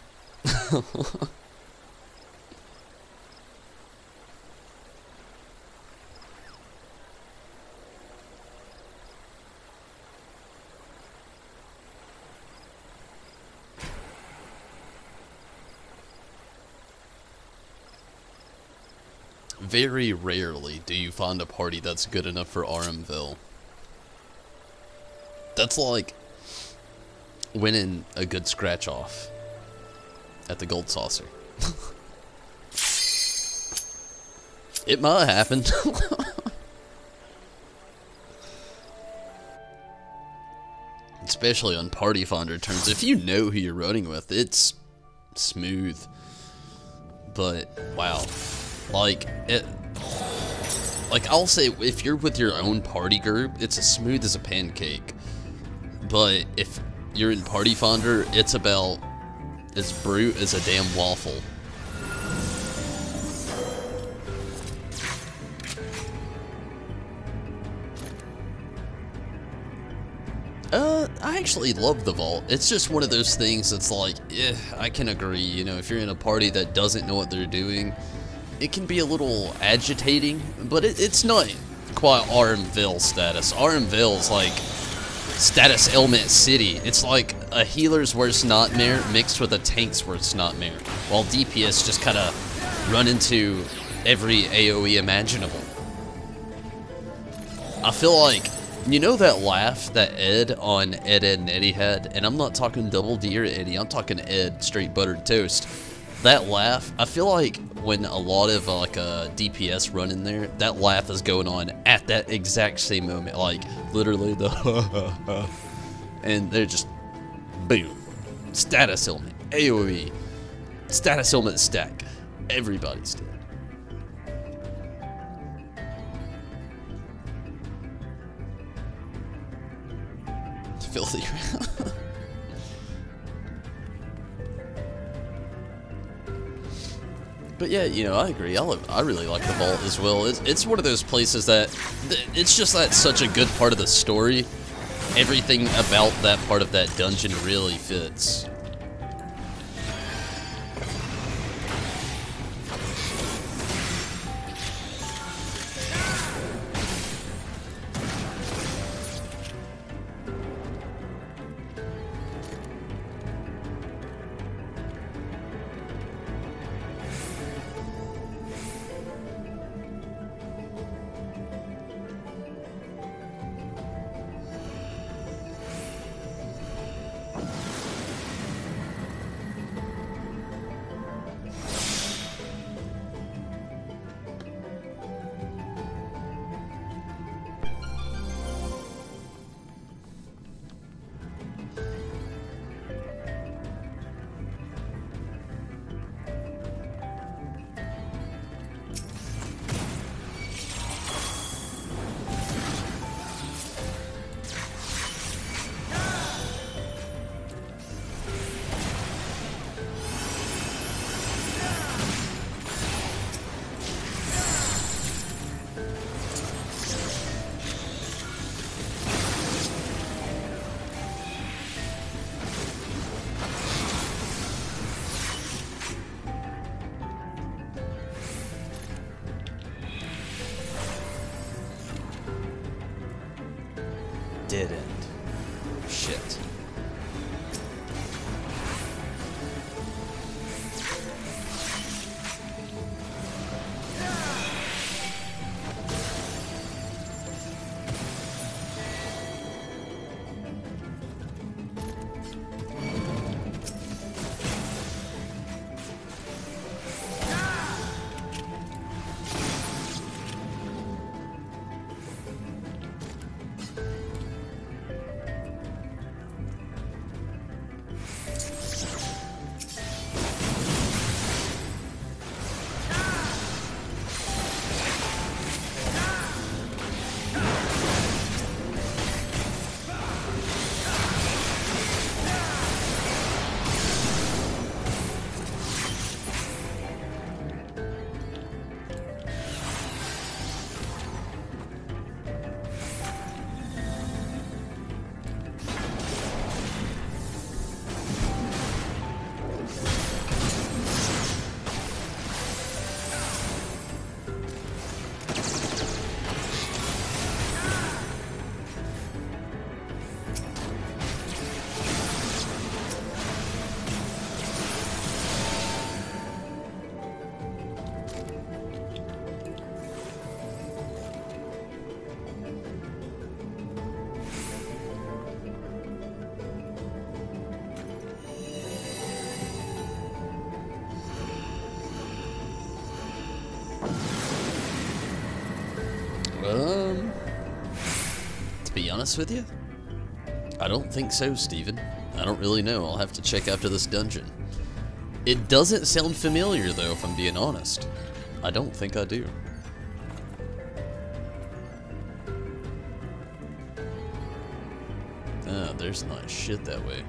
Very rarely do you find a party that's good enough for Lvl. That's like winning a good scratch off at the Gold Saucer. It might happen. Especially on Party Finder terms. If you know who you're running with, it's smooth. But wow. Like I'll say, if you're with your own party group, it's as smooth as a pancake. But if you're in Party Finder, it's about as brute as a damn waffle. I actually love the vault. It's just one of those things that's like, I can agree, you know, if you're in a party that doesn't know what they're doing, it can be a little agitating, but it's not quite Lvl status. Lvl's like status element city. It's like a healer's worst nightmare mixed with a tank's worst nightmare, while DPS just kind of run into every AoE imaginable. I feel like, you know that laugh that Ed on Ed, Edd and Eddy had? And I'm not talking Double D or Eddie, I'm talking Ed, straight buttered toast. That laugh, I feel like when a lot of like a DPS run in there, that laugh is going on at that exact same moment, like literally the and they're just boom, status element, AoE, status element stack, everybody's dead. Filthy. But yeah, you know, I agree. I really like the vault as well. It's one of those places that it's just that such a good part of the story. Everything about that part of that dungeon really fits. Dead end. Shit. Be honest with you, I don't think so, Steven. I don't really know. I'll have to check after this dungeon. It doesn't sound familiar, though, if I'm being honest. I don't think I do. Ah, there's not shit that way.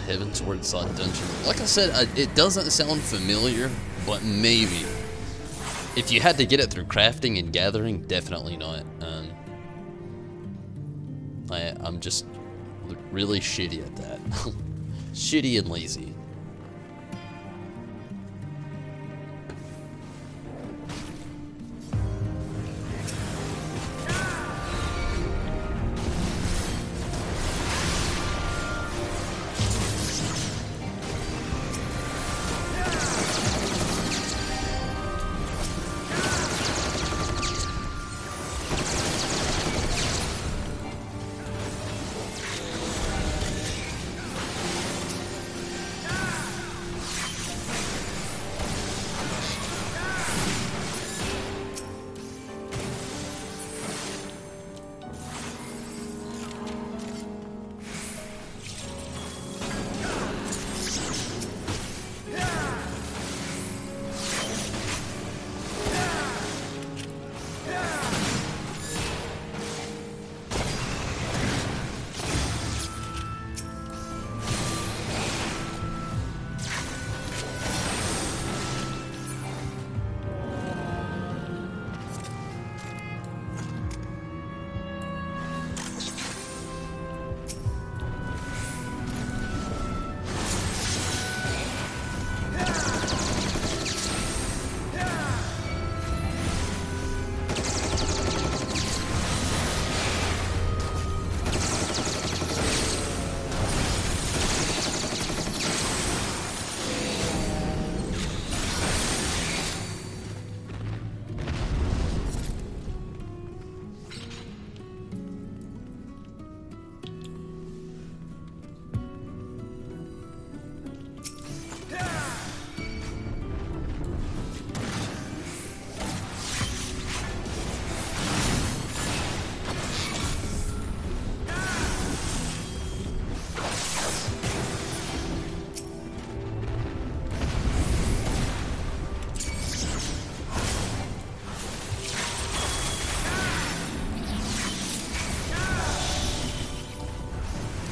Heavensward Side Dungeon. Like I said, it doesn't sound familiar, but maybe. If you had to get it through crafting and gathering, definitely not. I'm just really shitty at that. Shitty and lazy.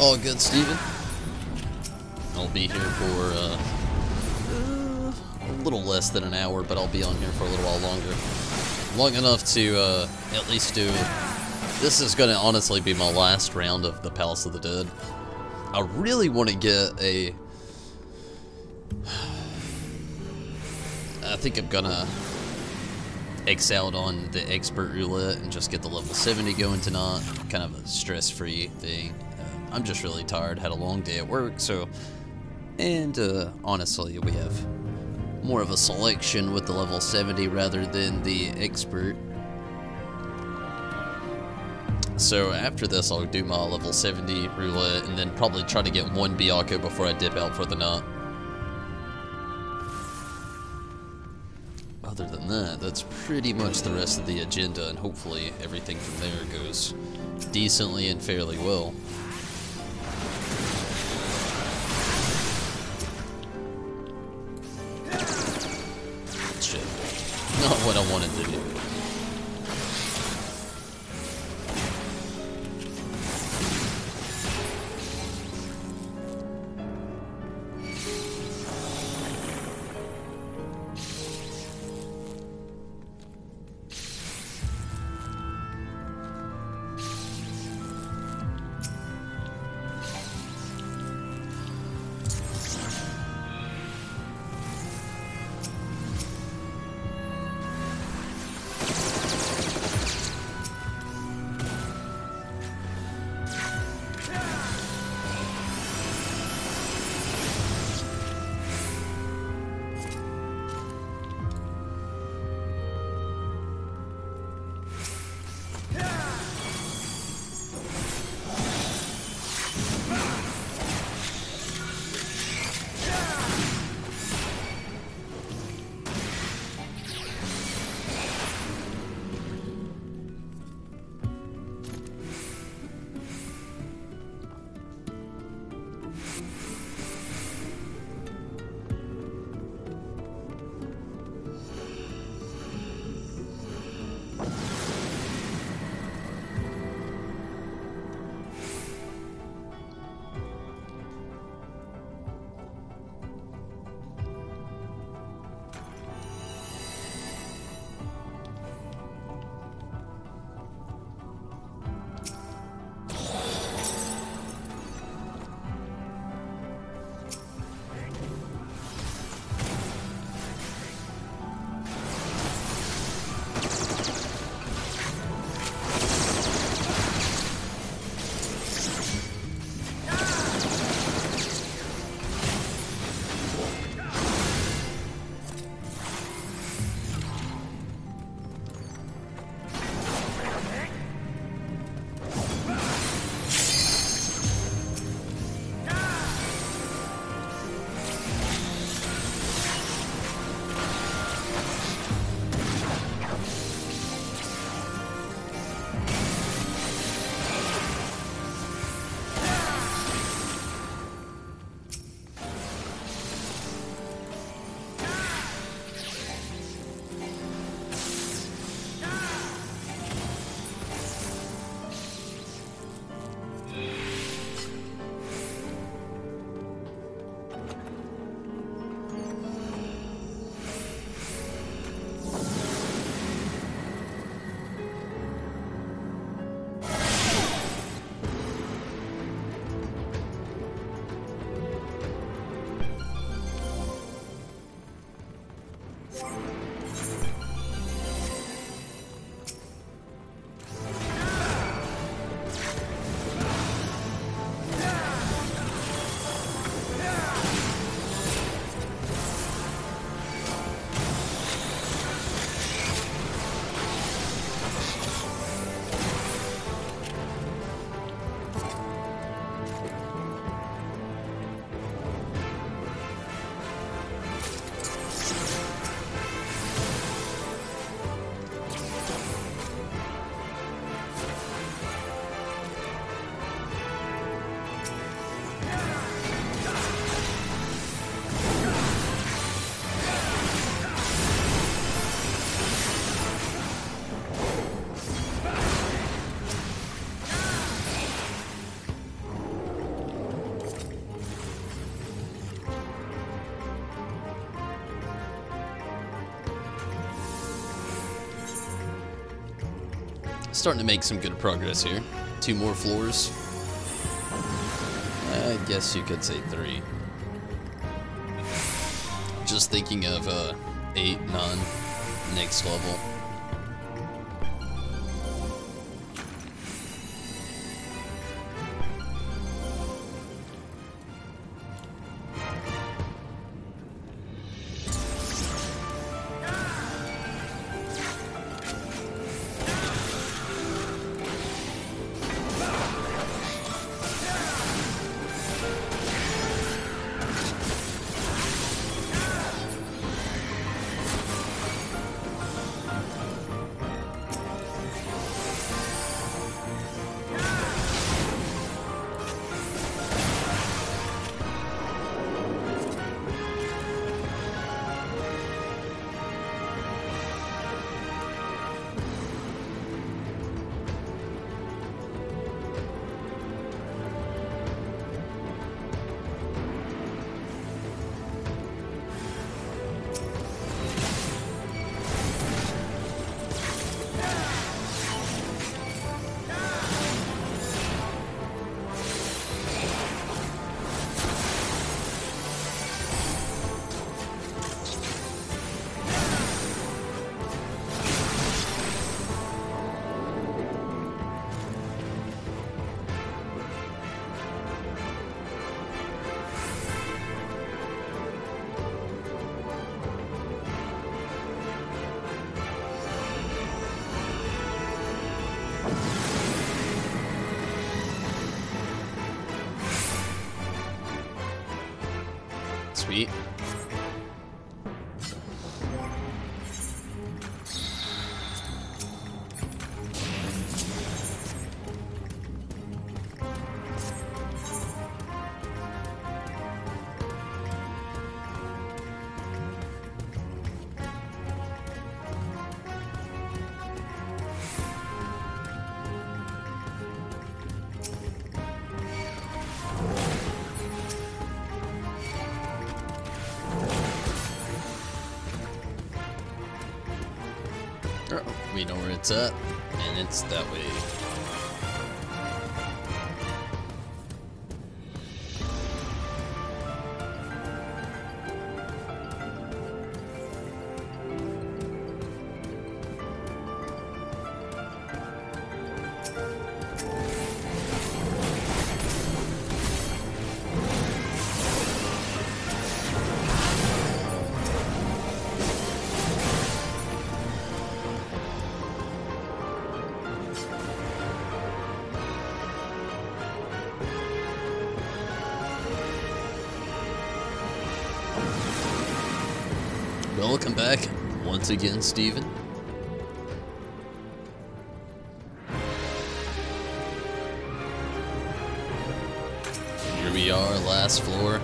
All good, Steven. I'll be here for a little less than an hour, but I'll be on here for a little while longer. Long enough to at least do... This is going to honestly be my last round of the Palace of the Dead. I really want to get a... I think I'm going to X out on the Expert Roulette and just get the level 70 going tonight. Kind of a stress-free thing. I'm just really tired, had a long day at work, so... And, honestly, we have more of a selection with the level 70 rather than the Expert. So after this, I'll do my level 70 Roulette, and then probably try to get one Byakko before I dip out for the night. Other than that, that's pretty much the rest of the agenda, and hopefully everything from there goes decently and fairly well. not what I wanted to do. Starting to make some good progress here. 2 more floors. I guess you could say 3. Just thinking of 8, 9, next level. Sweet. We know where it's at, and it's that way. Welcome back once again, Steven. Here we are, last floor.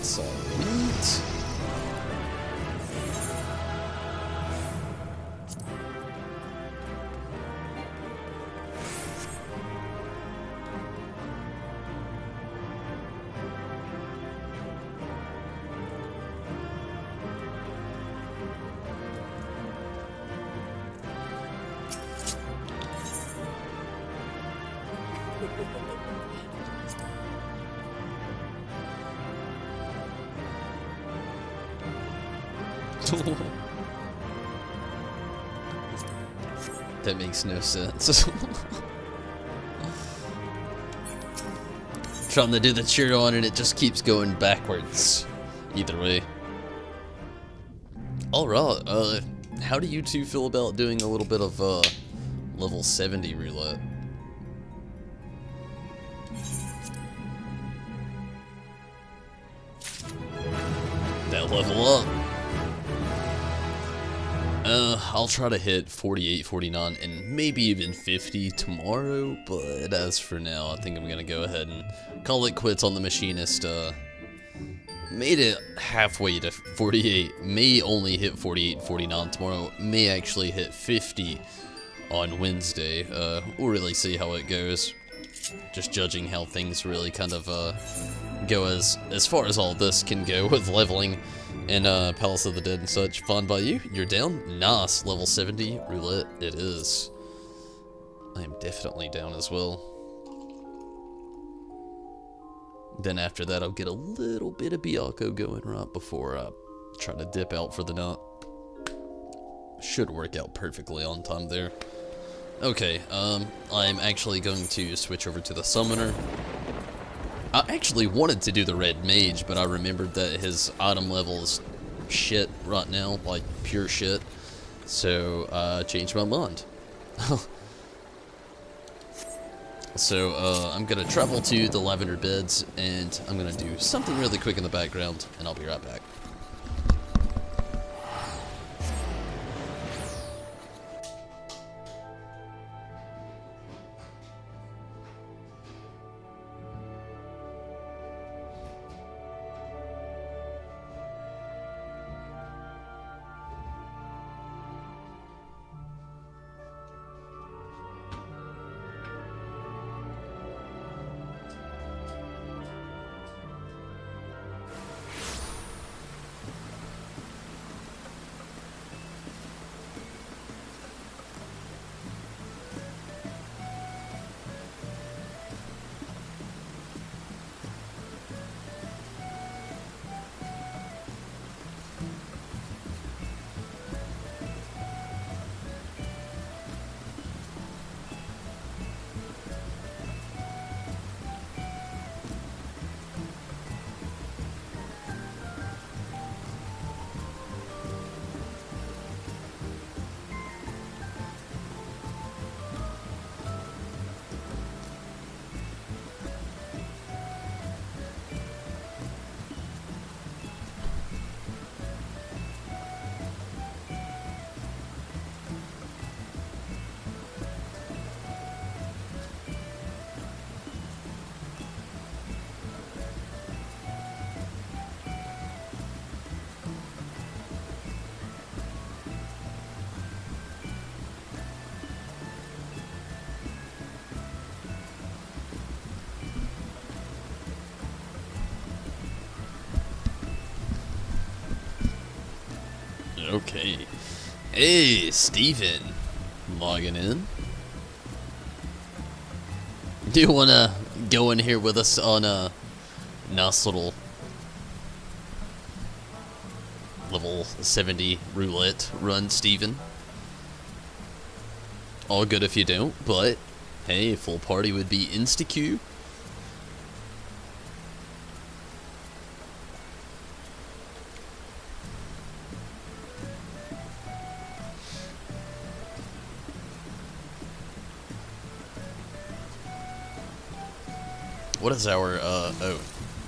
Sweet. That makes no sense. Trying to do the cheer on and it just keeps going backwards. Either way. Alright, how do you two feel about doing a little bit of level 70 roulette? That level up. I'll try to hit 48, 49, and maybe even 50 tomorrow, but as for now, I think I'm gonna go ahead and call it quits on the machinist. Made it halfway to 48, may only hit 48, 49 tomorrow, may actually hit 50 on Wednesday. We'll really see how it goes. Just judging how things really kind of, go as far as all this can go with leveling and Palace of the Dead and such. Fun by you. You're down. Nice. Level 70 roulette it is. I am definitely down as well. Then after that, I'll get a little bit of Byakko going right before I try to dip out for the night. Should work out perfectly on time there. Okay, I'm actually going to switch over to the Summoner. I actually wanted to do the Red Mage, but I remembered that his item level is shit right now, like pure shit. So I changed my mind. So I'm gonna travel to the Lavender Beds, and I'm gonna do something really quick in the background, and I'll be right back. Okay. Hey, Steven. Logging in. Do you want to go in here with us on a nice little level 70 roulette run, Steven? All good if you don't, but hey, full party would be insta-queue. What is our, oh,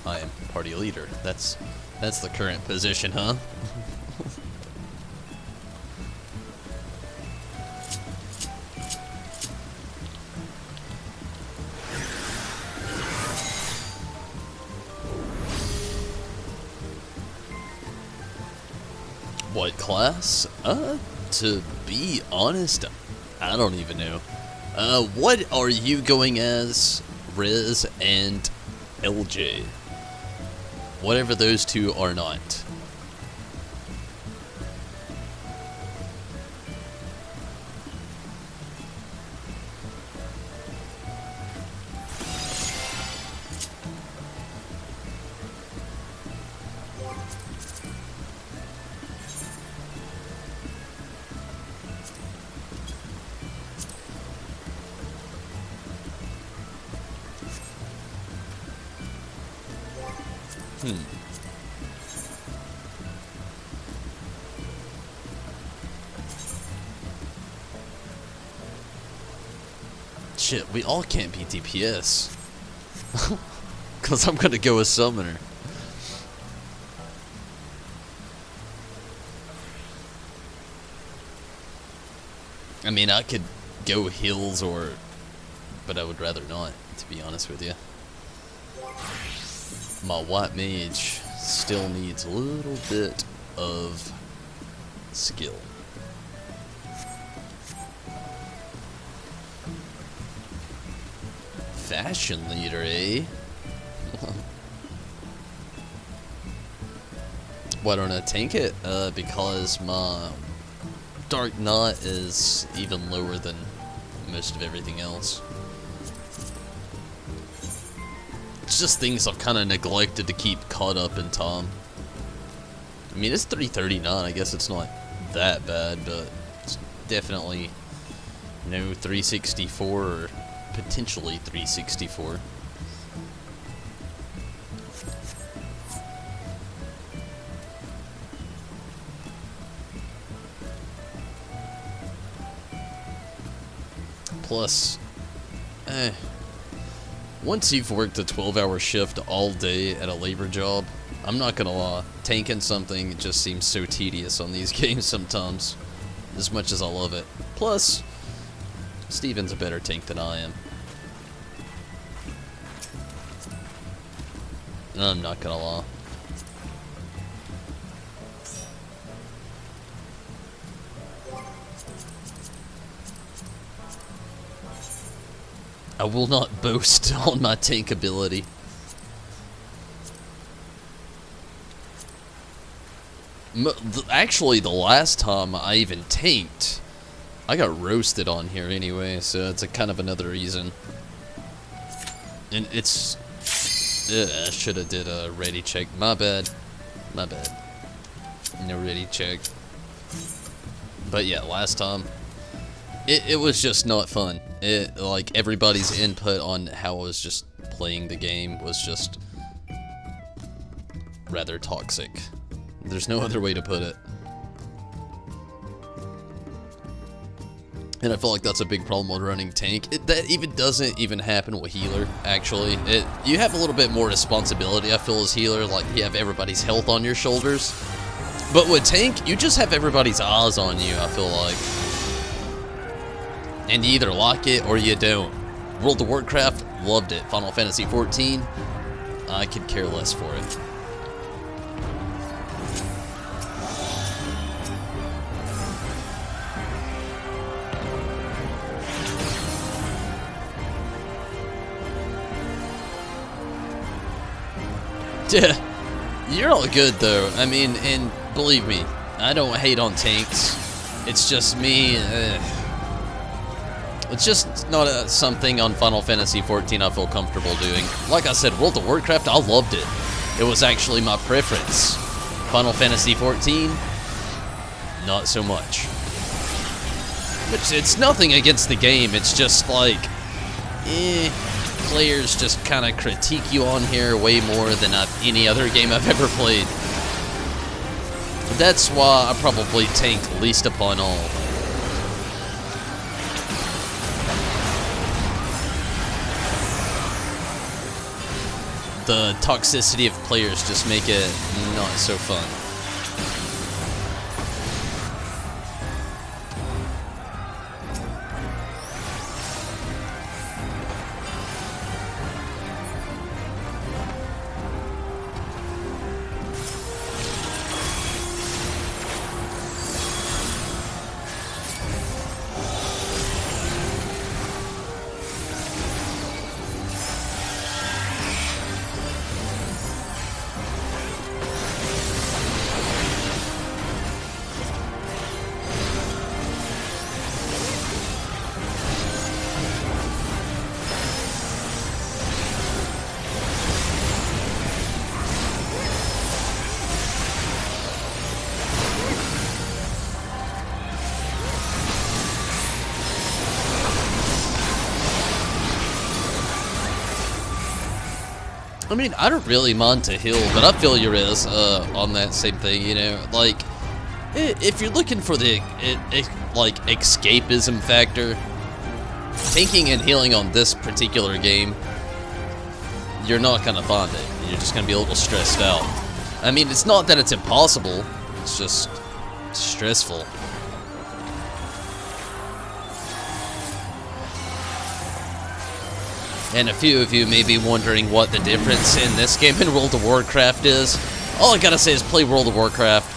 I am party leader. That's the current position, huh? What class? To be honest, I don't even know. What are you going as? Riz and LJ. Whatever those two are not. Shit, we all can't be DPS. Because I'm gonna go with Summoner. I mean, I could go heals but I would rather not, to be honest with you. My white mage still needs a little bit of skill. Fashion leader, eh? Why don't I tank it? Because my Dark Knot is even lower than most of everything else. It's just things I've kind of neglected to keep caught up in time. I mean, it's 339, I guess it's not that bad, but it's definitely no 364 or potentially 364. Plus, once you've worked a 12-hour shift all day at a labor job, I'm not gonna lie, tanking something just seems so tedious on these games sometimes, as much as I love it. Plus, Steven's a better tank than I am. I'm not gonna lie. I will not boast on my tank ability. Actually, the last time I even tanked, I got roasted on here anyway, so it's a kind of another reason. And it's... I should have did a ready check. My bad. My bad. No ready check. But yeah, last time, it was just not fun. Like, everybody's input on how I was just playing the game was just rather toxic. There's no other way to put it. And I feel like that's a big problem with running tank. That even doesn't even happen with healer, actually. You have a little bit more responsibility, I feel, as healer. Like, you have everybody's health on your shoulders. But with tank, you just have everybody's eyes on you, I feel like. And you either like it or you don't. World of Warcraft, loved it. Final Fantasy 14, I could care less for it. Yeah, you're all good though. I mean, and believe me, I don't hate on tanks. It's just me. It's just not something on Final Fantasy XIV I feel comfortable doing. Like I said, World of Warcraft, I loved it. It was actually my preference. Final Fantasy XIV, not so much. Which, it's nothing against the game, it's just like, players just kind of critique you on here way more than any other game I've ever played. That's why I probably tank least upon all. The toxicity of players just make it not so fun. I mean, I don't really mind to heal, but I feel your is on that same thing, you know? Like, if you're looking for the, like, escapism factor, tanking and healing on this particular game, you're not gonna find it. You're just gonna be a little stressed out. I mean, it's not that it's impossible, it's just stressful. And a few of you may be wondering what the difference in this game and World of Warcraft is. All I gotta say is play World of Warcraft,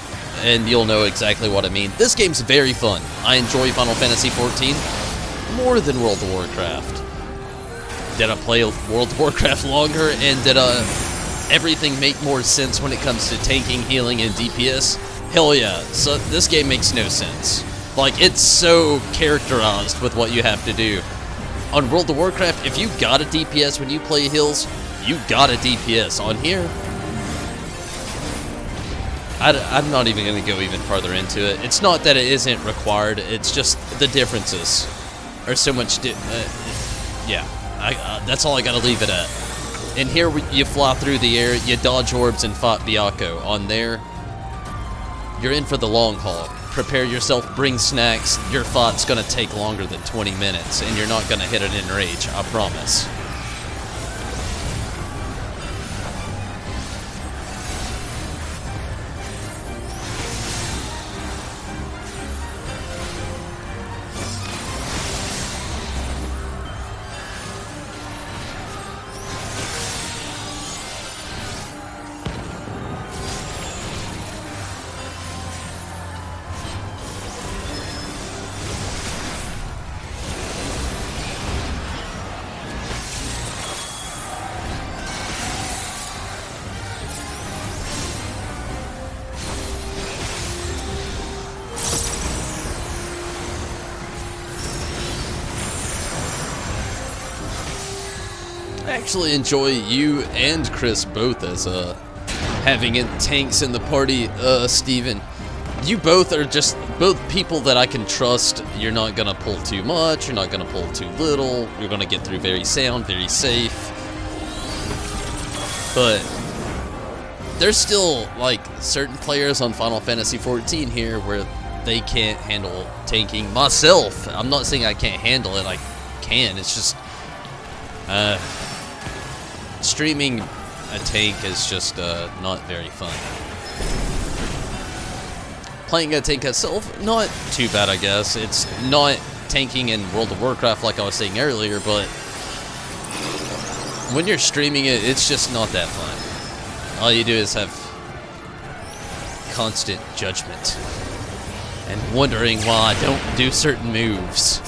and you'll know exactly what I mean. This game's very fun. I enjoy Final Fantasy XIV more than World of Warcraft. Did I play World of Warcraft longer, and did everything make more sense when it comes to tanking, healing, and DPS? Hell yeah. So this game makes no sense. Like, it's so characterized with what you have to do. On World of Warcraft, if you got a DPS when you play heals, you got a DPS. On here, I'm not even going to go even farther into it. It's not that it isn't required, it's just the differences are so much yeah, that's all I got to leave it at. And here, you fly through the air, you dodge orbs and fight Byakko. On there, you're in for the long haul. Prepare yourself, bring snacks. Your fight's gonna take longer than 20 minutes, and you're not gonna hit it in rage, I promise. I actually enjoy you and Chris both as having tanks in the party. Steven, you both are just both people that I can trust. You're not gonna pull too much, you're not gonna pull too little, you're gonna get through very sound, very safe. But there's still like certain players on Final Fantasy XIV here where they can't handle tanking. Myself, I'm not saying I can't handle it, I can, it's just streaming a tank is just not very fun. Playing a tank itself, not too bad, I guess. It's not tanking in World of Warcraft like I was saying earlier, but when you're streaming it, it's just not that fun. All you do is have constant judgment and wondering why I don't do certain moves.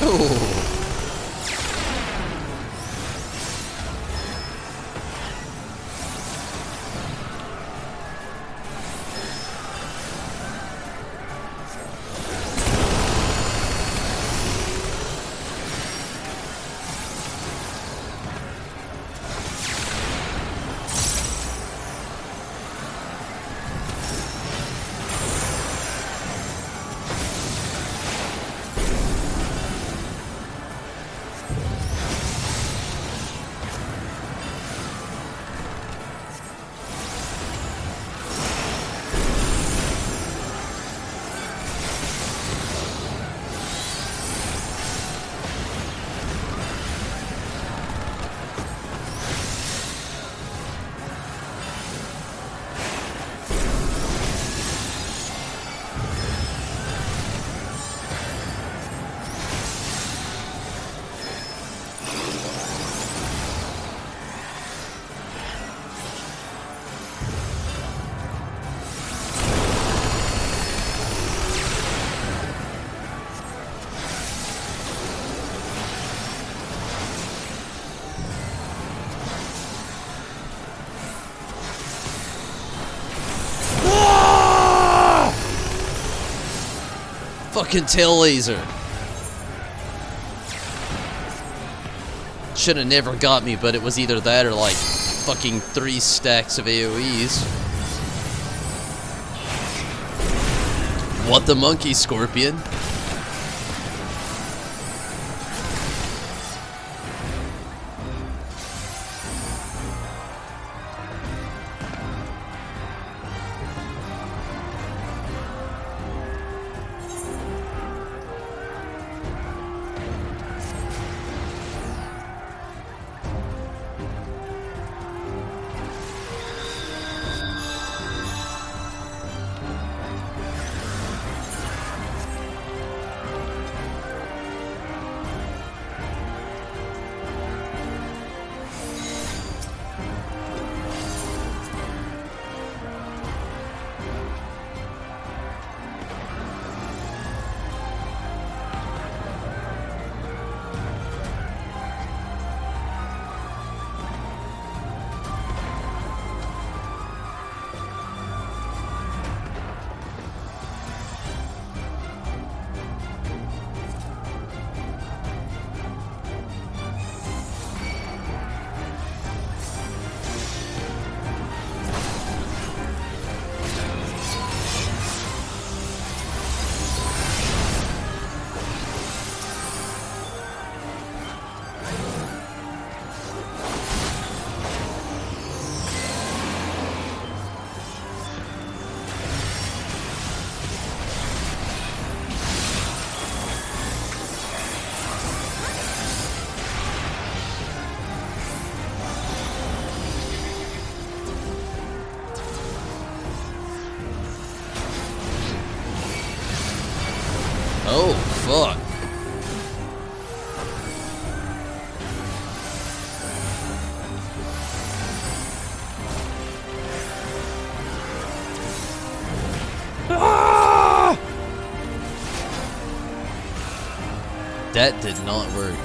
Oh. Fucking tail laser. Should have never got me, but it was either that or like fucking 3 stacks of AoEs. What the monkey, Scorpion? Oh, fuck. Ah! That did not work.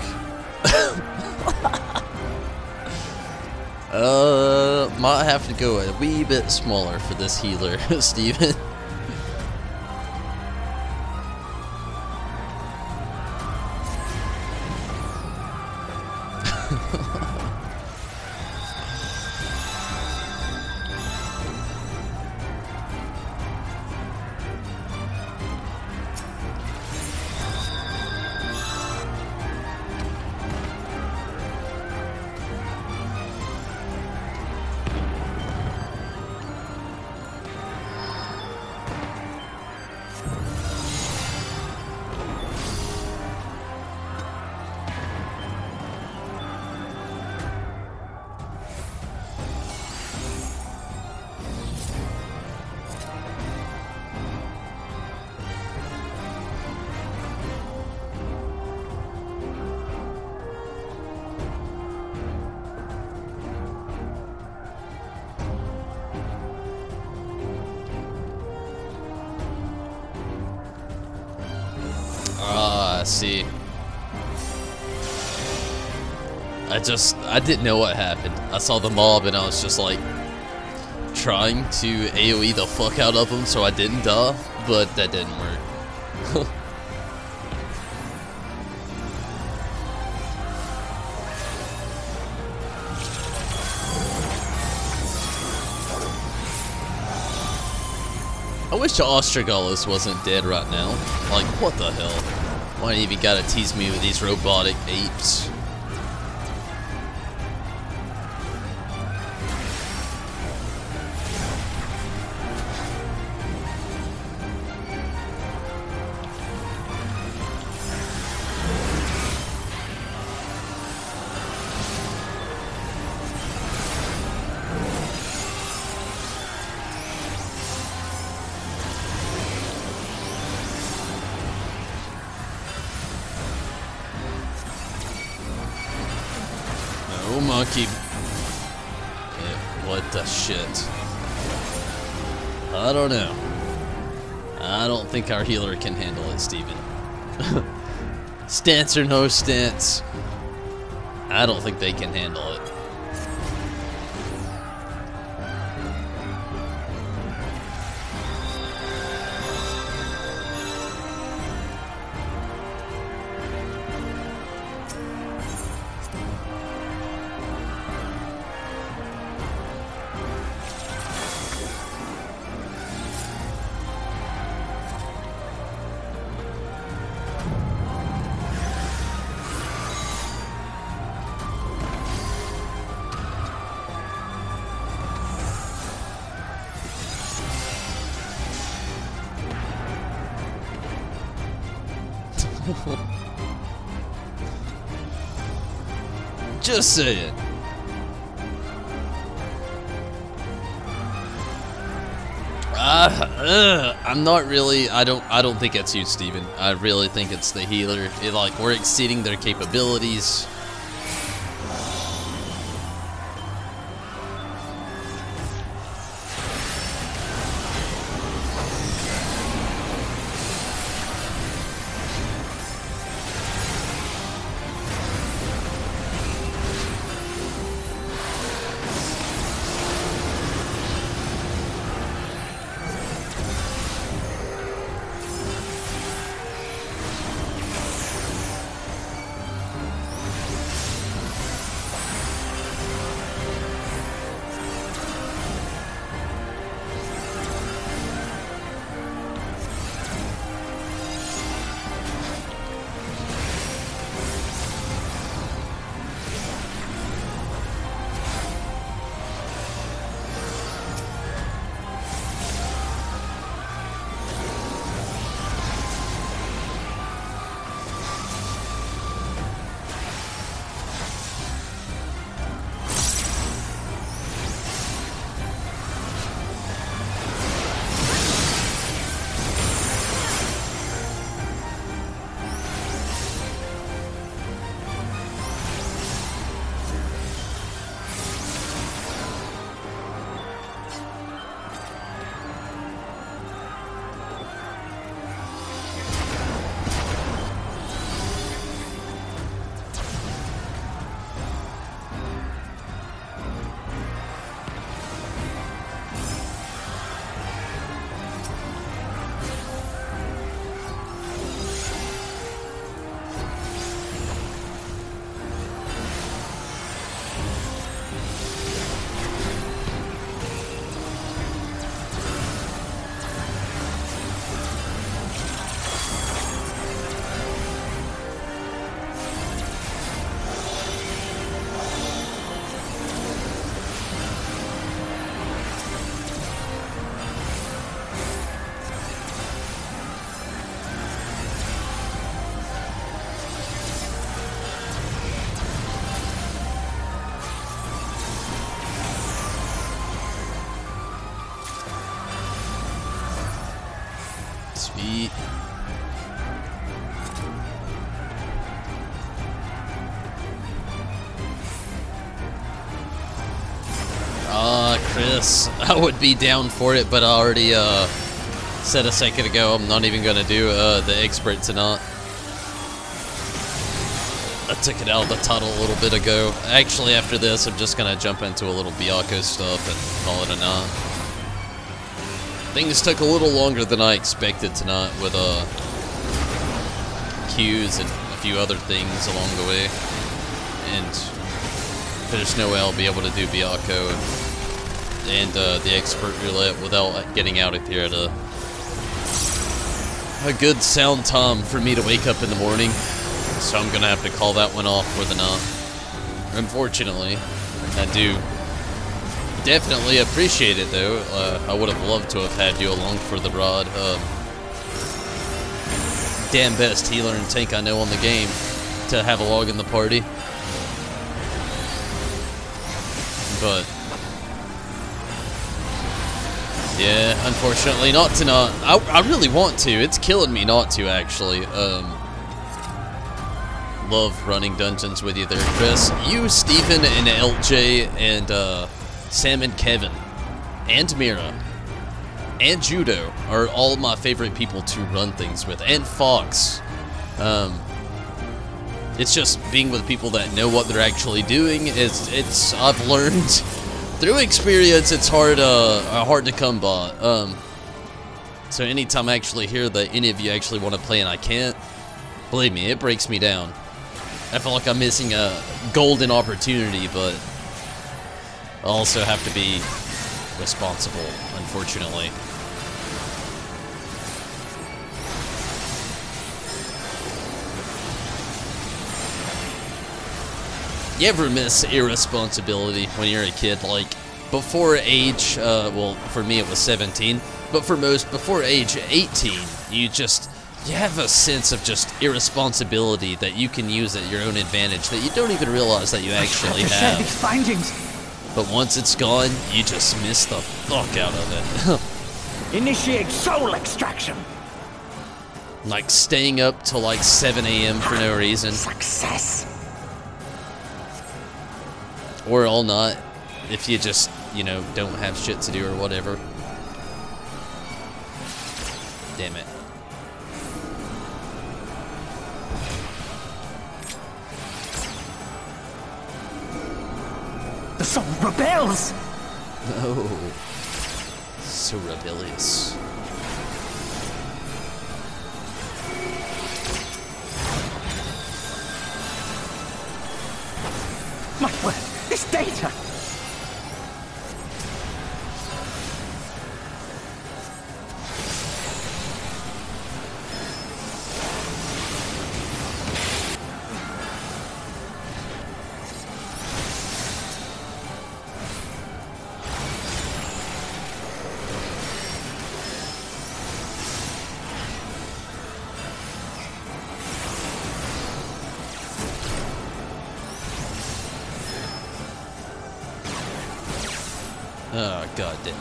Might have to go a wee bit smaller for this healer, Steven. I see. I didn't know what happened. I saw the mob and I was just like trying to AoE the fuck out of them so I didn't die, but that didn't work. I wish the Ostrogolos wasn't dead right now. Like, what the hell? Why do you even gotta tease me with these robotic apes? No monkey. What the shit? I don't know. I don't think our healer can handle it, Steven. Stance or no stance, I don't think they can handle it. Just saying. I'm not really. I don't think it's you, Steven. I really think it's the healer. Like, we're exceeding their capabilities. Sweet. Chris, I would be down for it, but I already said a second ago I'm not even gonna do the expert tonight. I took it out of the title a little bit ago. Actually, after this, I'm just gonna jump into a little Byakko stuff and call it a night. Things took a little longer than I expected tonight with queues and a few other things along the way. And there's no way I'll be able to do Byakko and the expert roulette without getting out of here at a good sound time for me to wake up in the morning. So I'm gonna have to call that one off for the night. Unfortunately, I do definitely appreciate it though. I would have loved to have had you along for the ride. Damn best healer and tank I know on the game to have along in the party. But yeah, unfortunately not tonight. I really want to. It's killing me not to actually. Love running dungeons with you there, Chris. You, Steven, and LJ, and Sam and Kevin, and Mira, and Judo are all my favorite people to run things with, and Fox. It's just being with people that know what they're actually doing. I've learned through experience. It's hard to come by. So anytime I actually hear that any of you actually want to play and I can't, believe me, it breaks me down. I feel like I'm missing a golden opportunity, but I also have to be responsible, unfortunately. You ever miss irresponsibility when you're a kid? Like, before age, well, for me it was 17, but for most, before age 18, you have a sense of just irresponsibility that you can use at your own advantage that you don't even realize that you actually have. These findings. But once it's gone, you just miss the fuck out of it. Initiate soul extraction. Like staying up till like 7 a.m. for no reason. Success. Or all night, if you just, don't have shit to do or whatever. Damn it. The soul rebels! Oh, so rebellious. My word, this data! Oh, god damn it.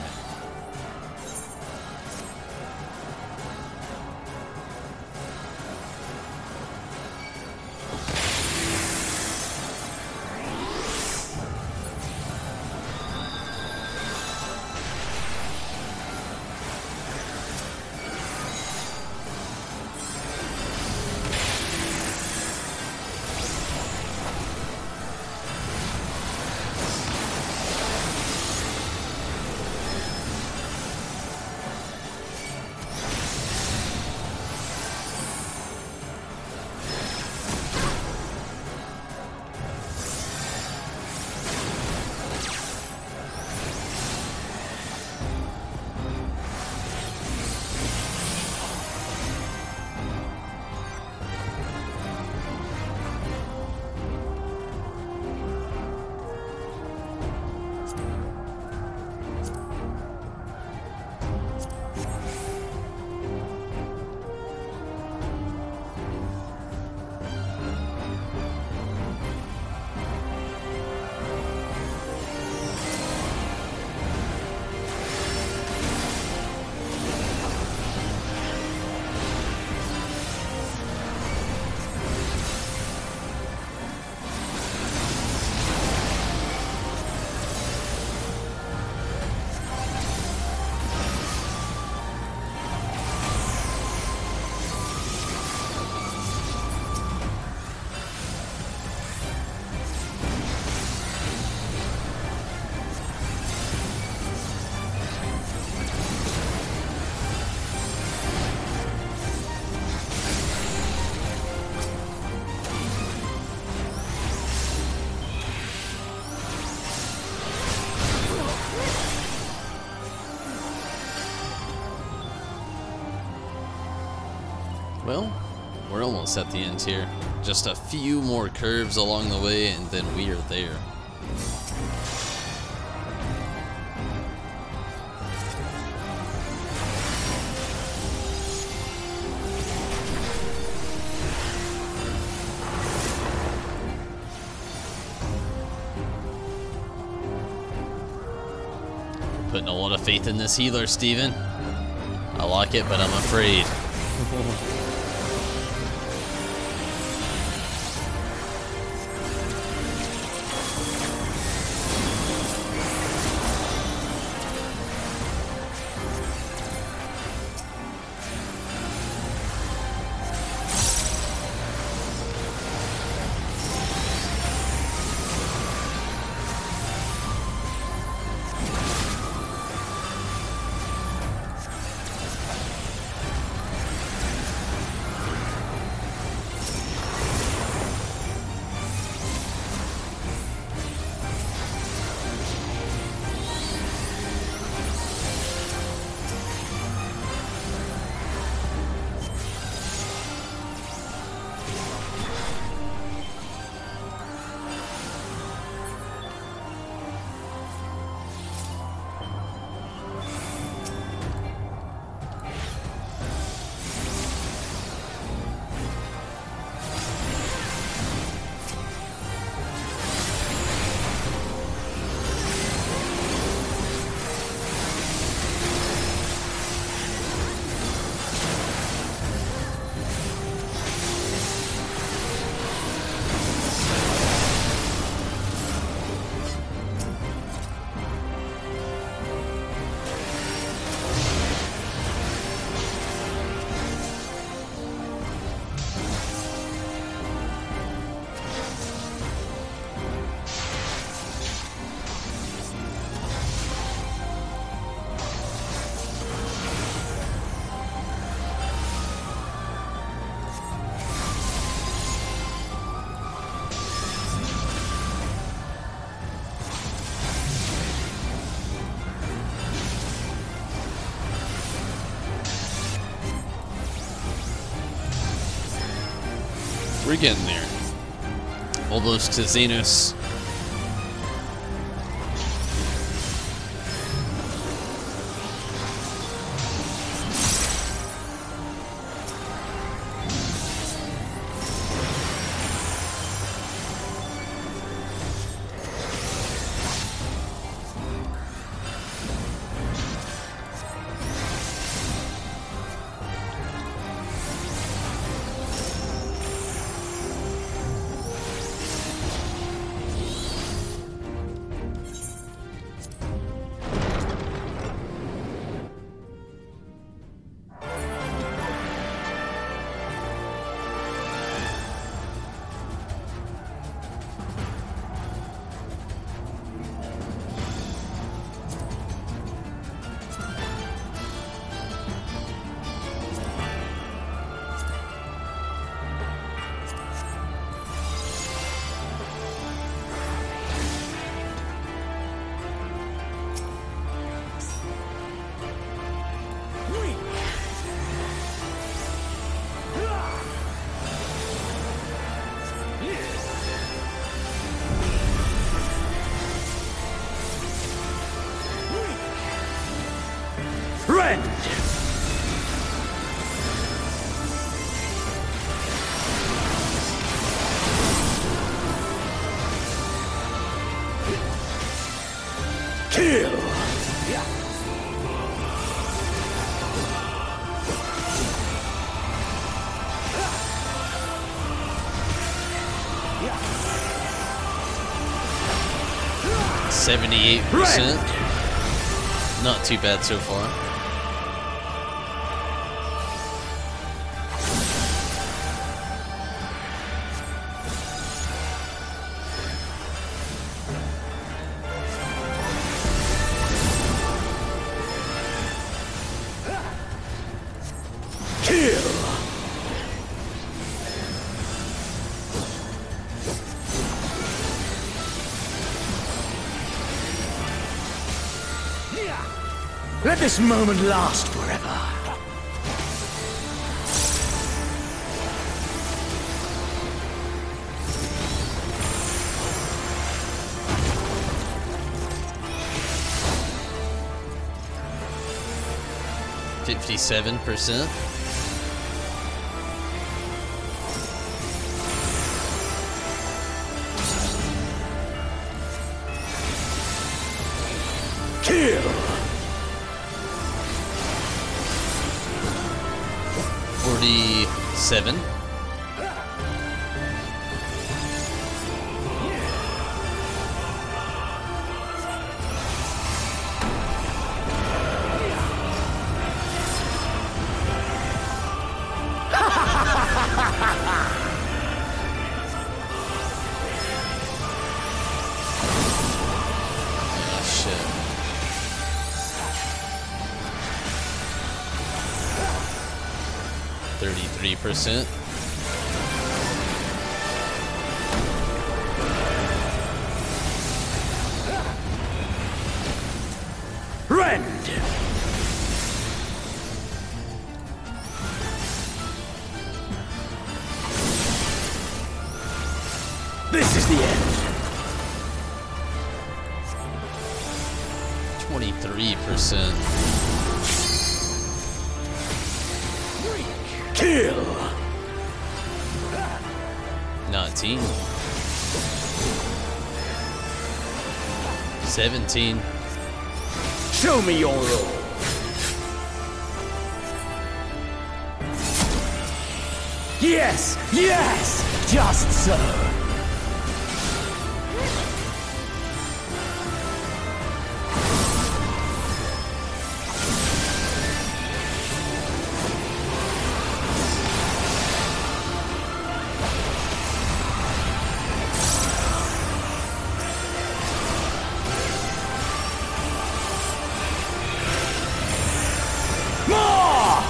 Well, we're almost at the end here. Just a few more curves along the way and then we are there. Putting a lot of faith in this healer, Steven. I like it, but I'm afraid. We're getting there. Almost to Xenos. Rend! Kill! 78%. Not too bad so far. Let this moment last forever. 57%. Kill! 47. Shit. 33%. Rend! This is the end. 23%. Kill! 19. 17. Show me your role. Yes! Yes! Just so. More!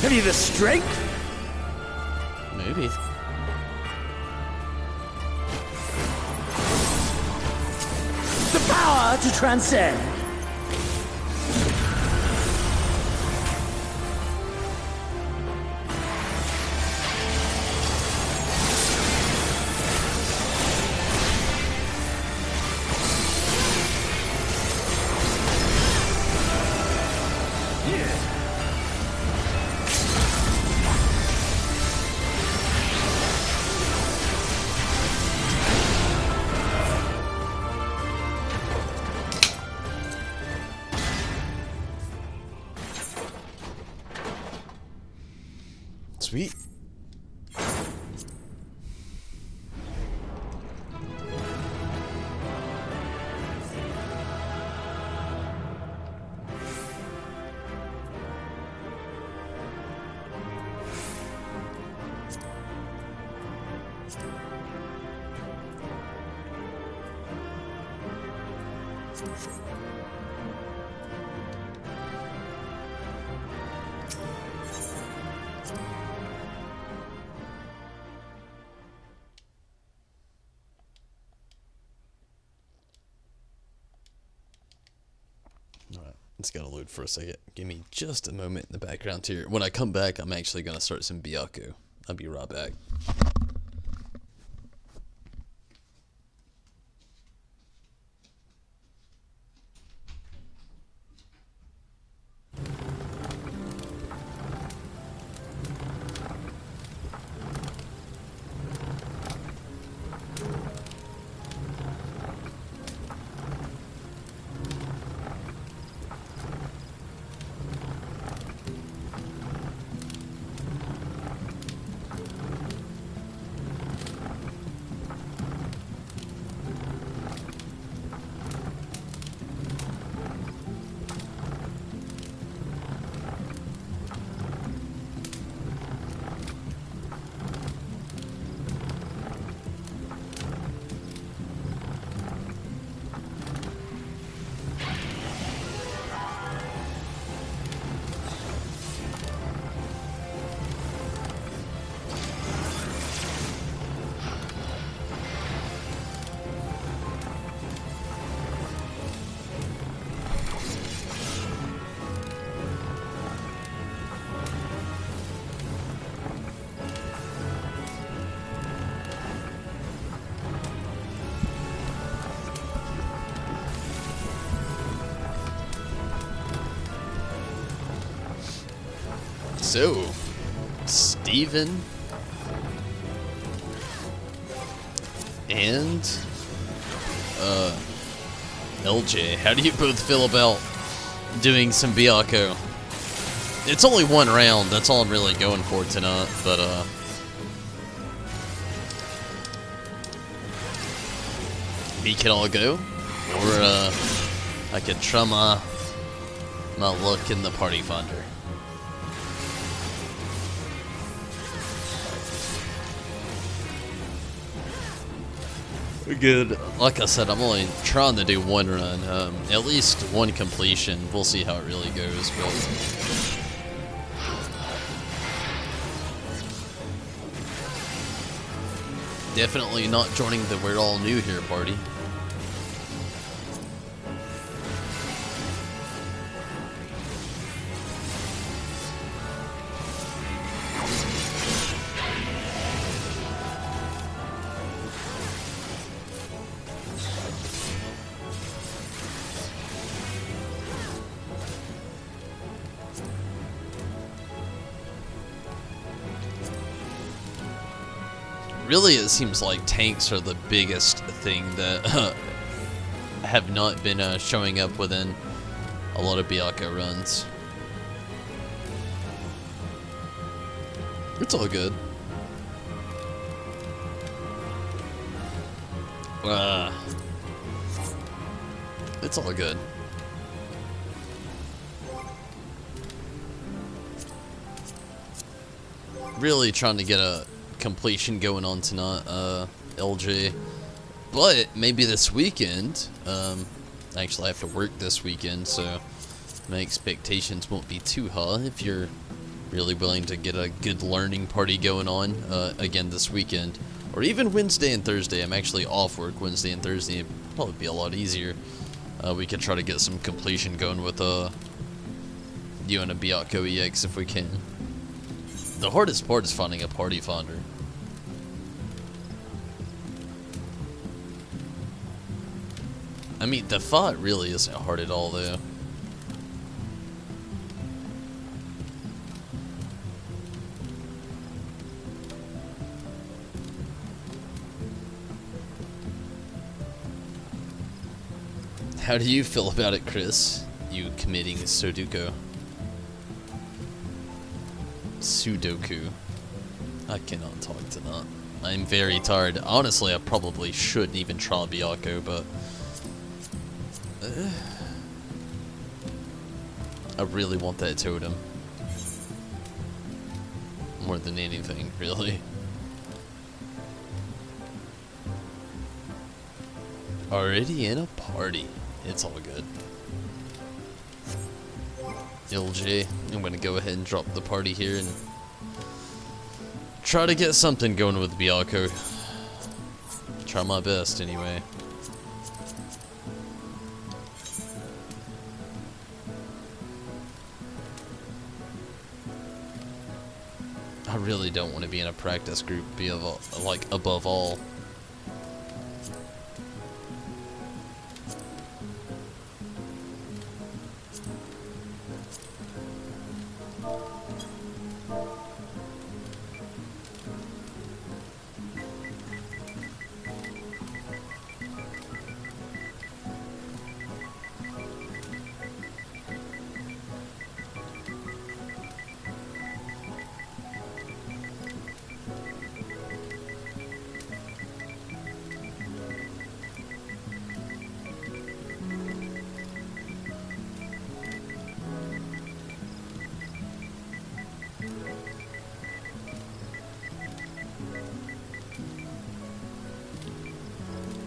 Have you the strength? Maybe. The power to transcend. Sweet. Alright, it's gonna load for a second. Give me just a moment in the background here. When I come back, I'm actually gonna start some Byakko. I'll be right back. So, Steven and LJ, how do you both feel about doing some Byakko? It's only one round, that's all I'm really going for tonight, but we can all go, or I could try my luck in the party finder. Good. Like I said, I'm only trying to do one run, at least one completion. We'll see how it really goes, but definitely not joining the we're all new here party. Really, it seems like tanks are the biggest thing that have not been showing up within a lot of Byakko runs. It's all good. It's all good. Really trying to get a completion going on tonight, LJ, but maybe this weekend. Actually I have to work this weekend, so my expectations won't be too high if you're really willing to get a good learning party going on again this weekend, or even Wednesday and Thursday. I'm actually off work Wednesday and Thursday. It'd probably be a lot easier. We could try to get some completion going with you and a Byakko EX if we can. The hardest part is finding a party finder. I mean, the fight really isn't hard at all, though. How do you feel about it, Chris? You committing Sudoku. I cannot talk tonight. I'm very tired. Honestly, I probably shouldn't even try Byakko, but I really want that totem. More than anything, really. Already in a party. It's all good. LJ, I'm gonna go ahead and drop the party here and try to get something going with Byakko. Try my best, anyway. I really don't want to be in a practice group, like above all.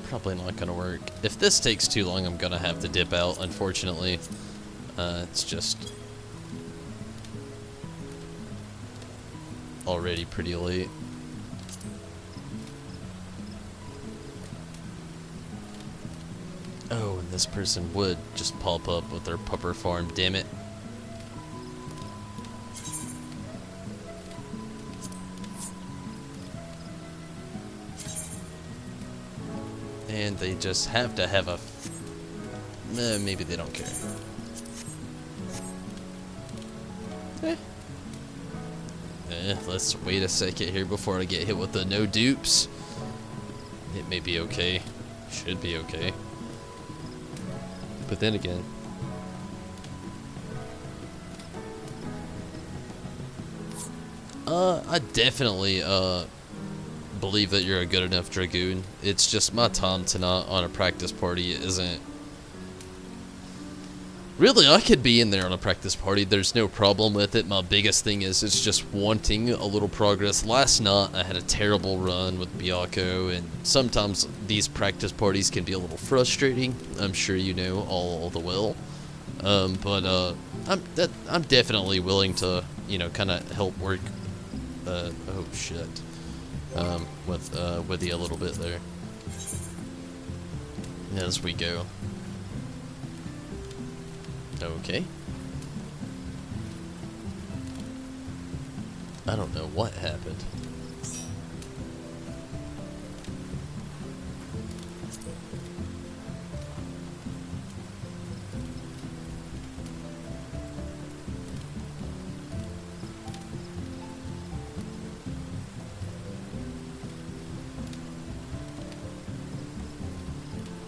Probably not gonna work. If this takes too long, I'm gonna have to dip out, unfortunately. It's just already pretty late. Oh, and this person would just pop up with their pupper farm, damn it. And they just have to have a... maybe they don't care. Let's wait a second here before I get hit with the no dupes. It may be okay. Should be okay. But then again, I definitely believe that you're a good enough Dragoon. It's just my time tonight on a practice party isn't. Really, I could be in there on a practice party. There's no problem with it. My biggest thing is it's just wanting a little progress. Last night, I had a terrible run with Byakko, and sometimes these practice parties can be a little frustrating. I'm sure you know all the well. But I'm definitely willing to, you know, kind of help work. Oh shit. With you a little bit there. As we go. Okay. I don't know what happened.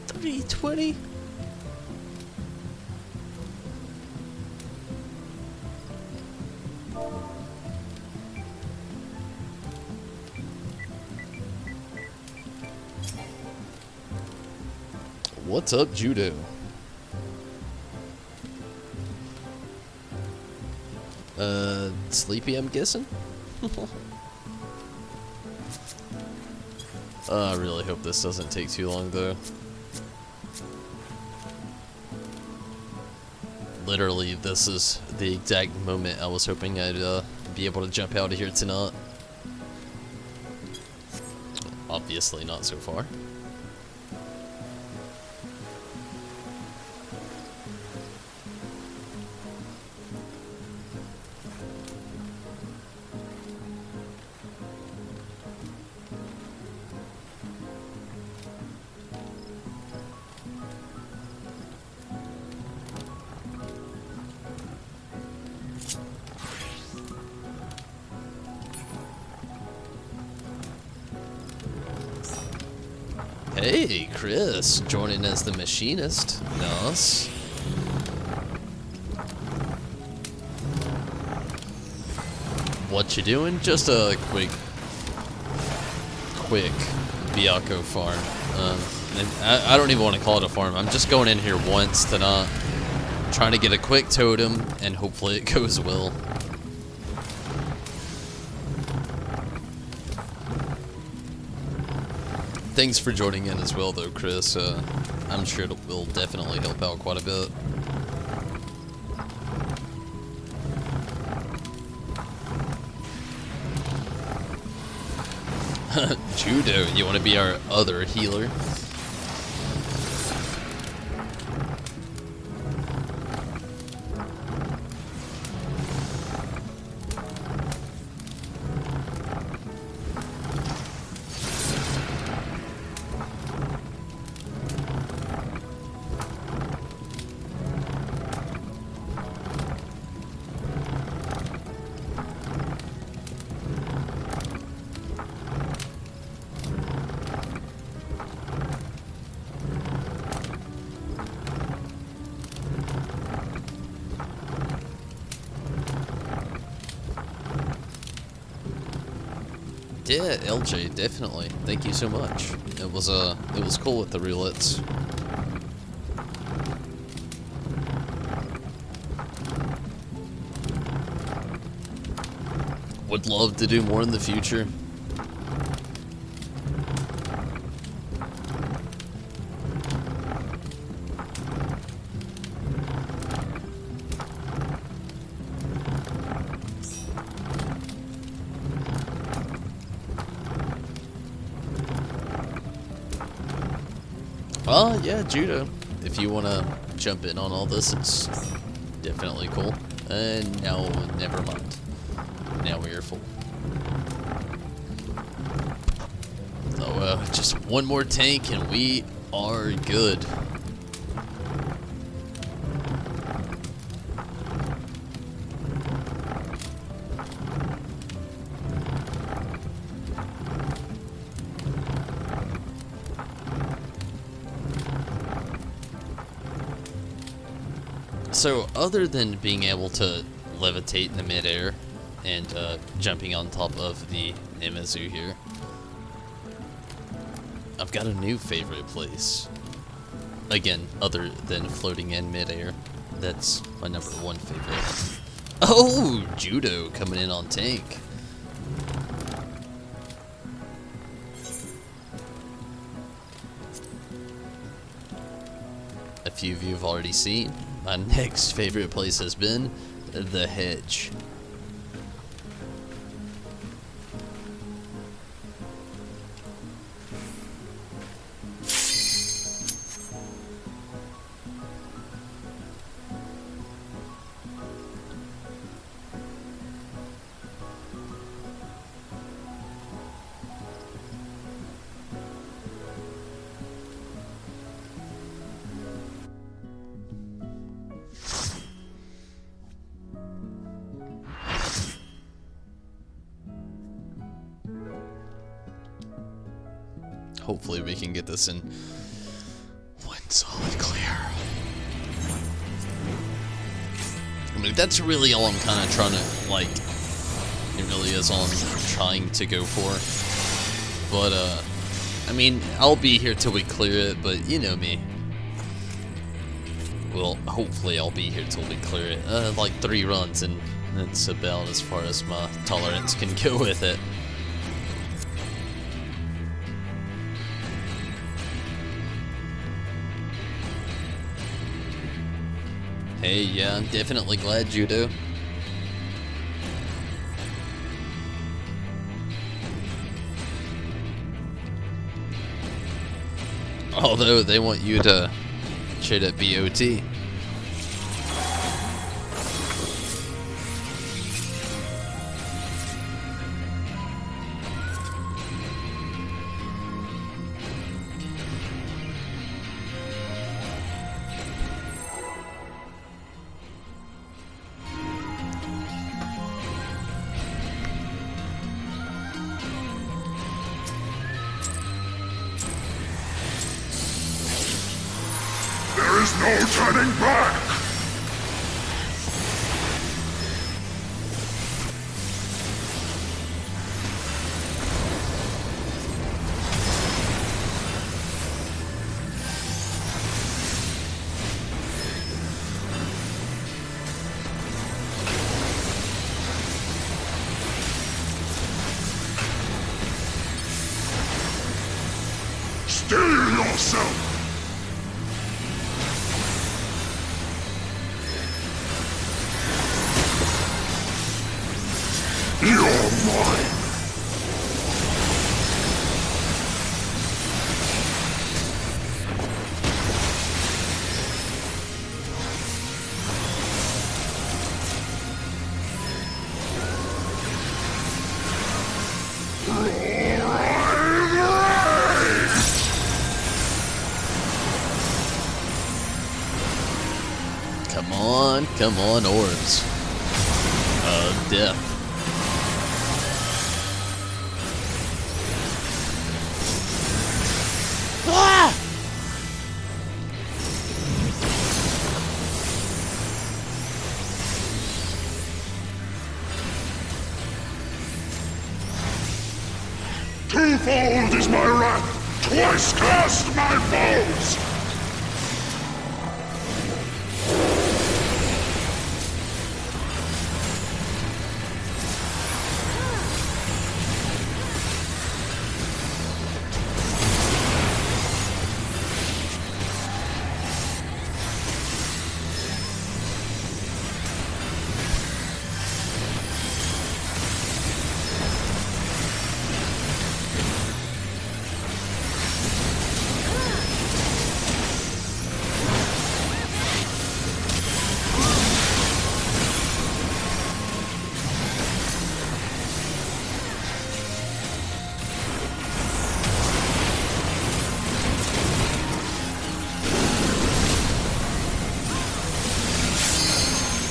$320? What's up, Judo? Sleepy, I'm guessing? I really hope this doesn't take too long, though. Literally, this is the exact moment I was hoping I'd be able to jump out of here tonight. Obviously not so far. Hey, Chris, joining as the machinist. Nice. What you doing? Just a quick Byakko farm. And I don't even want to call it a farm. I'm just going in here once tonight, trying to get a quick totem, and hopefully it goes well. Thanks for joining in as well, though, Chris. I'm sure it will definitely help out quite a bit. Judo, you want to be our other healer? Yeah, LJ, definitely. Thank you so much. It was cool with the roulettes. Would love to do more in the future. Yeah, Judo. If you want to jump in on all this, it's definitely cool. And now, never mind. Now we are full. Oh, just one more tank and we are good. So other than being able to levitate in the midair and jumping on top of the Nemazu here, I've got a new favorite place. Again, other than floating in midair, that's my #1 favorite. Oh, Judo coming in on tank. A few of you have already seen. My next favorite place has been the hedge. Hopefully we can get this in one solid clear. I mean, that's really all I'm kind of trying to, like, it really is all I'm trying to go for. But, I mean, I'll be here till we clear it, but you know me. Well, hopefully I'll be here till we clear it. Like 3 runs, and that's about as far as my tolerance can go with it. Hey, yeah, I'm definitely glad you do. Although they want you to trade at BOT. No turning back! Steel yourself! You're mine! Come on, orbs. Death. Ah! Twofold is my wrath, twice cast my foes!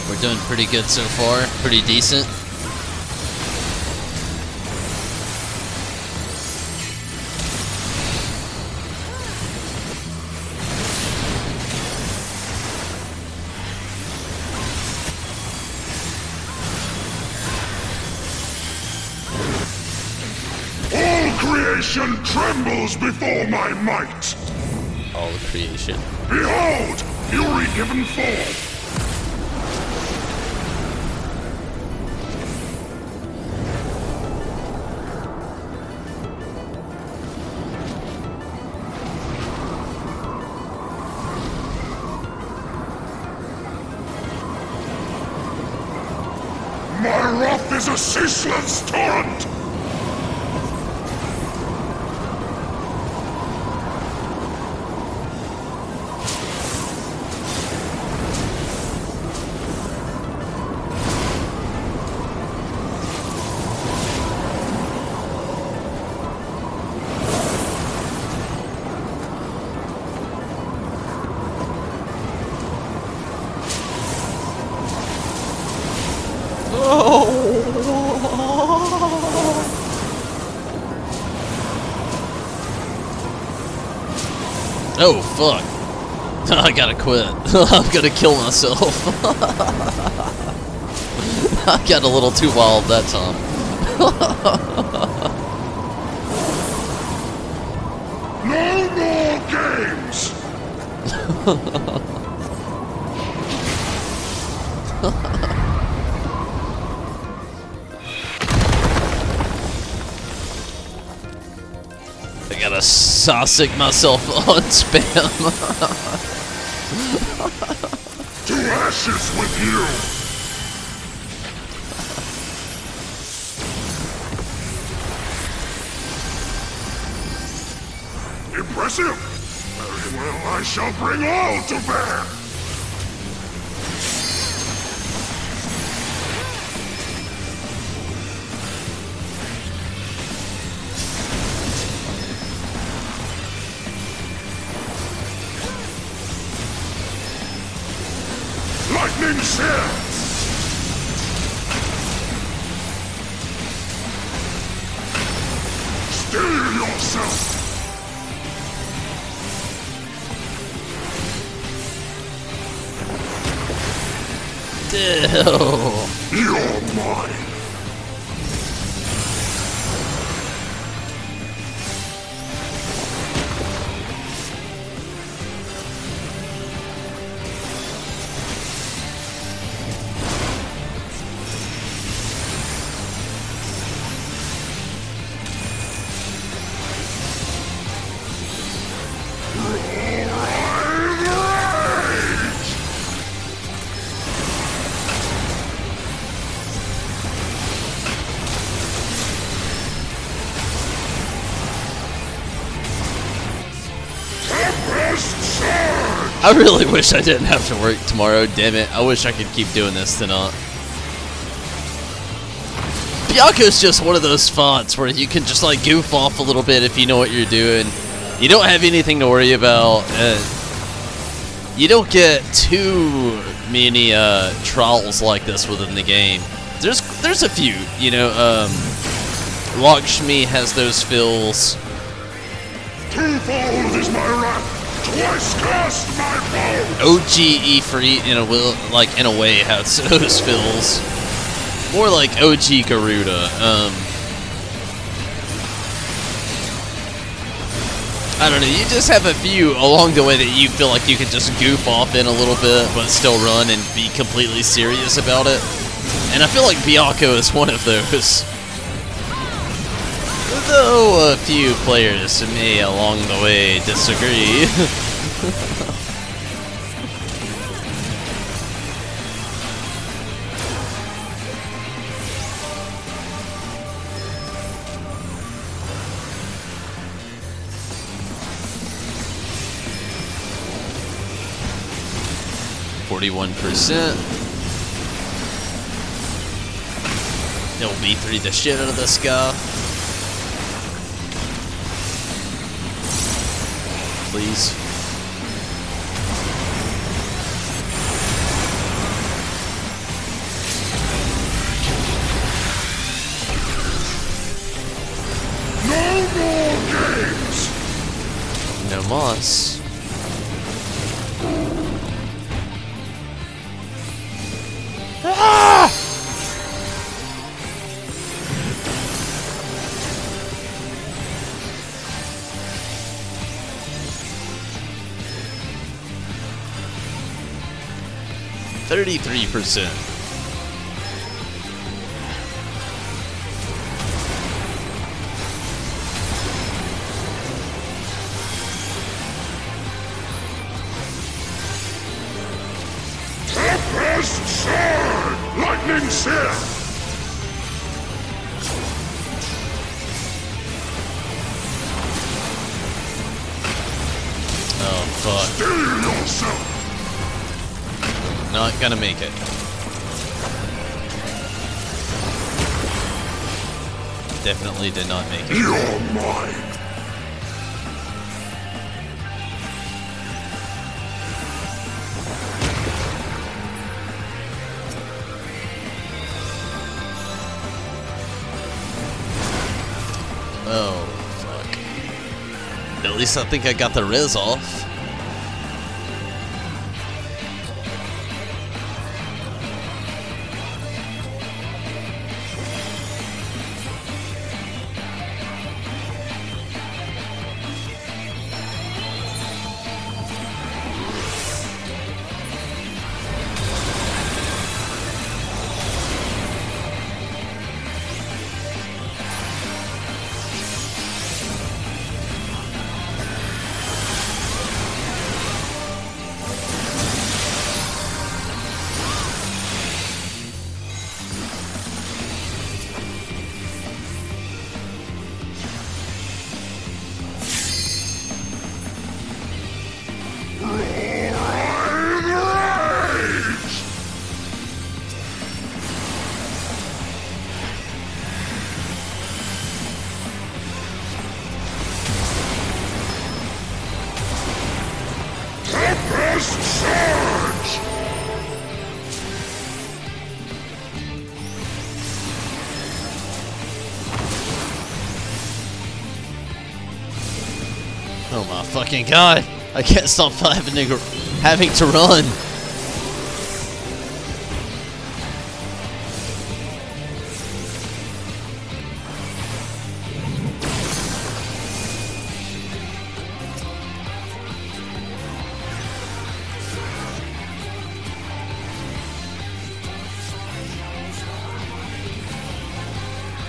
We're doing pretty good so far, pretty decent. creation trembles before my might. All of creation. Behold, fury given forth. My wrath is a ceaseless torrent! Oh, fuck. I gotta quit. I'm gonna kill myself. I got a little too wild that time. No more games! I gotta sausage myself on spam. To ashes with you! Impressive! Very well, I shall bring all to bear! Lightning Sear! Steel yourself! Ew. You're mine! I really wish I didn't have to work tomorrow, damn it. I wish I could keep doing this tonight. Byakko's just one of those fonts where you can just like goof off a little bit if you know what you're doing. You don't have anything to worry about. You don't get too many trials like this within the game. There's a few, you know. Lakshmi has those fills. Twofold is my wrath! Twice cast my bow! OG E-Free in a way has those fills. More like OG Garuda. I don't know, you just have a few along the way that you feel like you can just goof off in a little bit, but still run and be completely serious about it. And I feel like Byakko is one of those. Though a few players may along the way disagree. %. They'll B3 the shit out of this guy. Please. No more games! No moss. Ah! 33%. Tempest Sword! Lightning Sear! Oh, fuck. Steal yourself! Not gonna make it. Definitely did not make it. You're mine! Oh, fuck. At least I think I got the res off. Surge! Oh my fucking god! I can't stop having to run.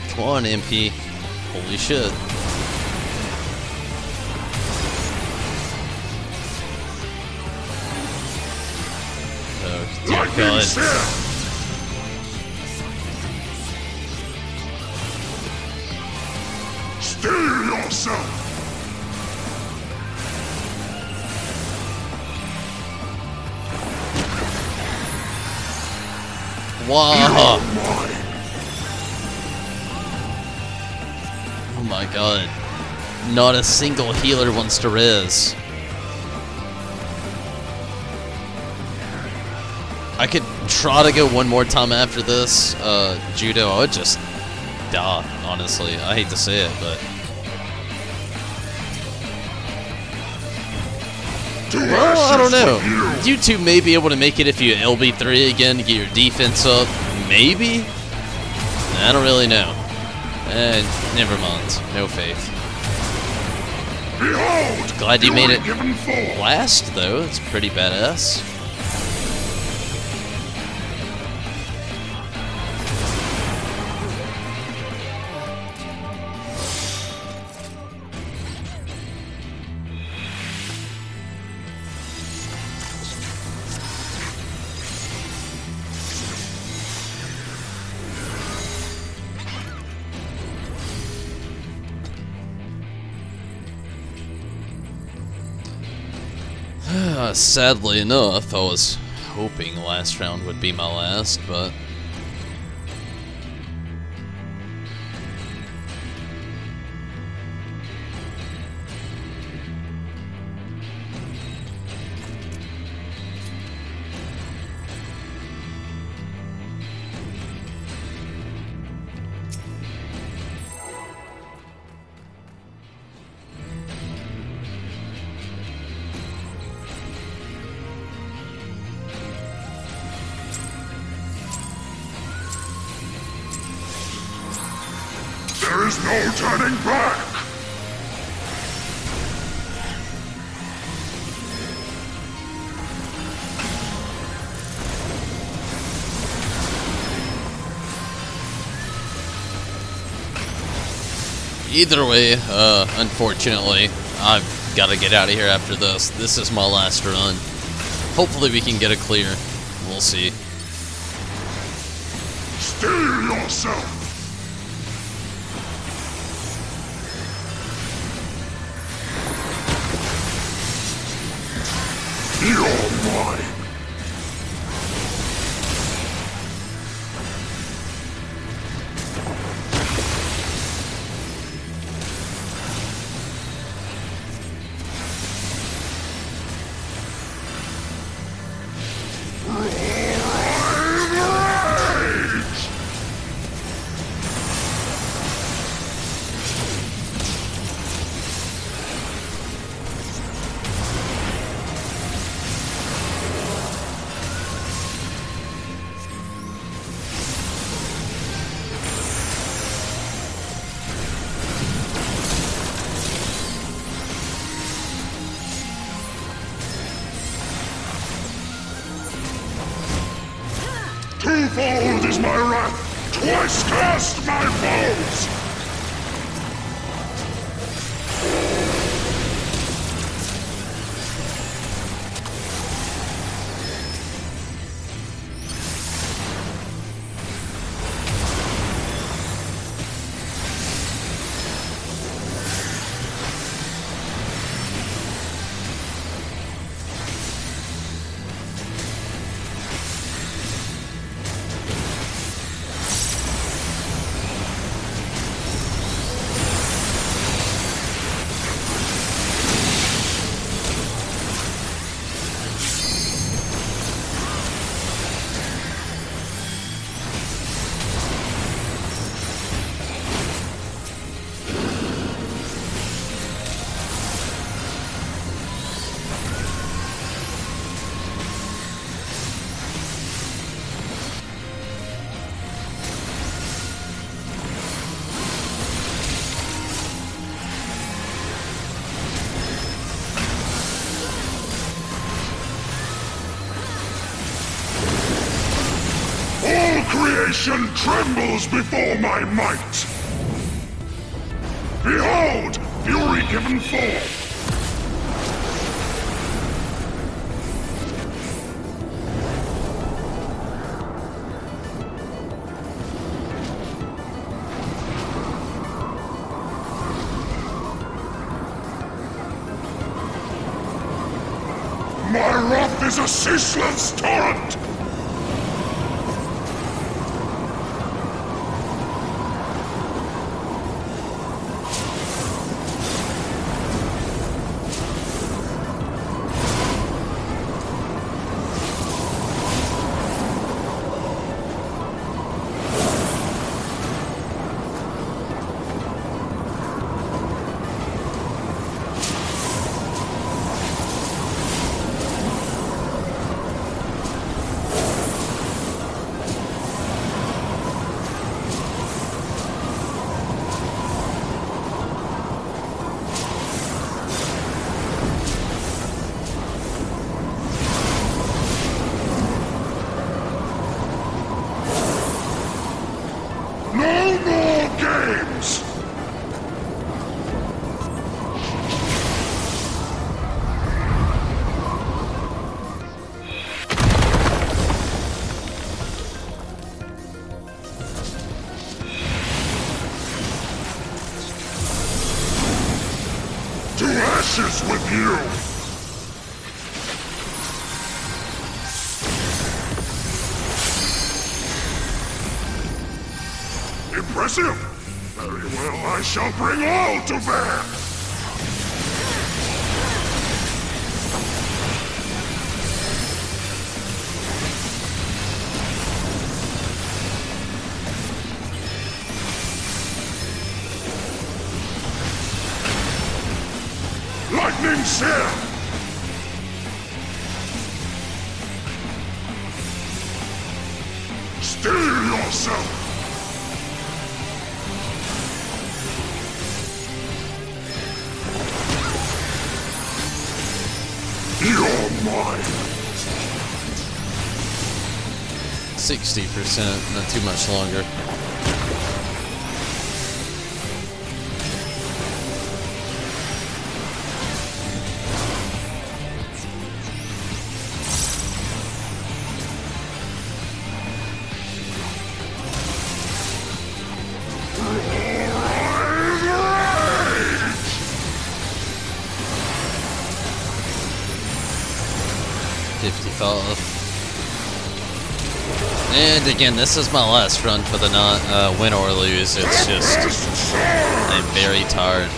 Come on, MP. Holy shit. Oh, dear God. Steal yourself! Wow. You're mine! Oh my god. Not a single healer wants to res. I could try to go one more time after this. Judo, I would just die, honestly. I hate to say it, but... Well, I don't know. You two may be able to make it if you LB3 again to get your defense up. Maybe? I don't really know. Never mind. No faith. Behold, Glad you made it given form. last, though. It's pretty badass. Sadly enough, I was hoping last round would be my last, but... There is no turning back! Either way, unfortunately, I've got to get out of here after this. This is my last run. Hopefully we can get a clear. We'll see. Steel yourself! You're mine! Twofold is my wrath, twice cast my foes! Creation trembles before my might! Behold, fury given forth! My wrath is a ceaseless torrent! With you! Impressive! Very well, I shall bring all to bear! Lightning Seer! Steel yourself! You're mine! 60%, not too much longer. off. And again, this is my last run for the win or lose. It's just, I'm very tired.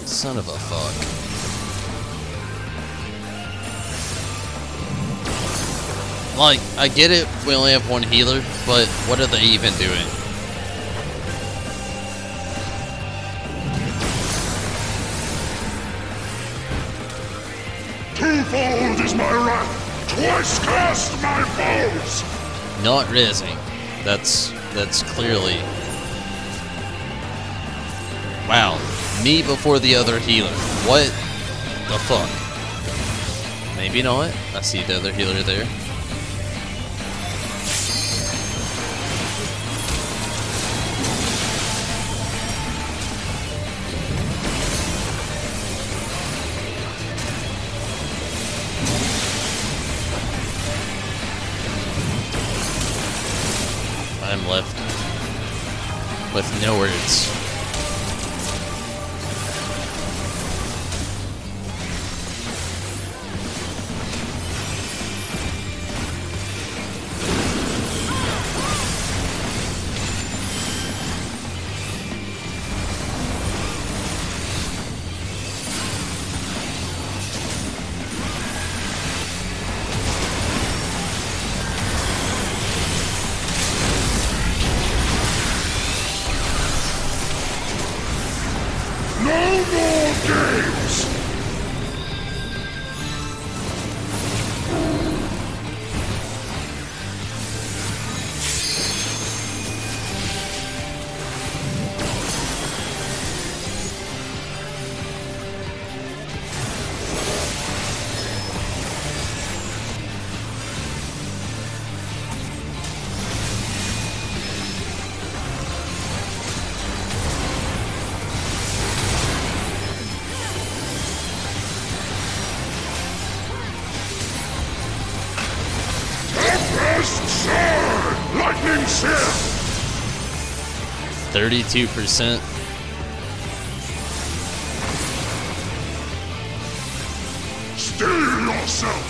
Son of a fuck. Like, I get it, we only have one healer, but what are they even doing? Twofold is my wrath, twice cast my foes! Not rizzing. That's clearly... Wow. Me before the other healer. What the fuck? Maybe not. I see the other healer there. I'm left with no words. No more games! Lightning Shield! 32%. Steel yourself!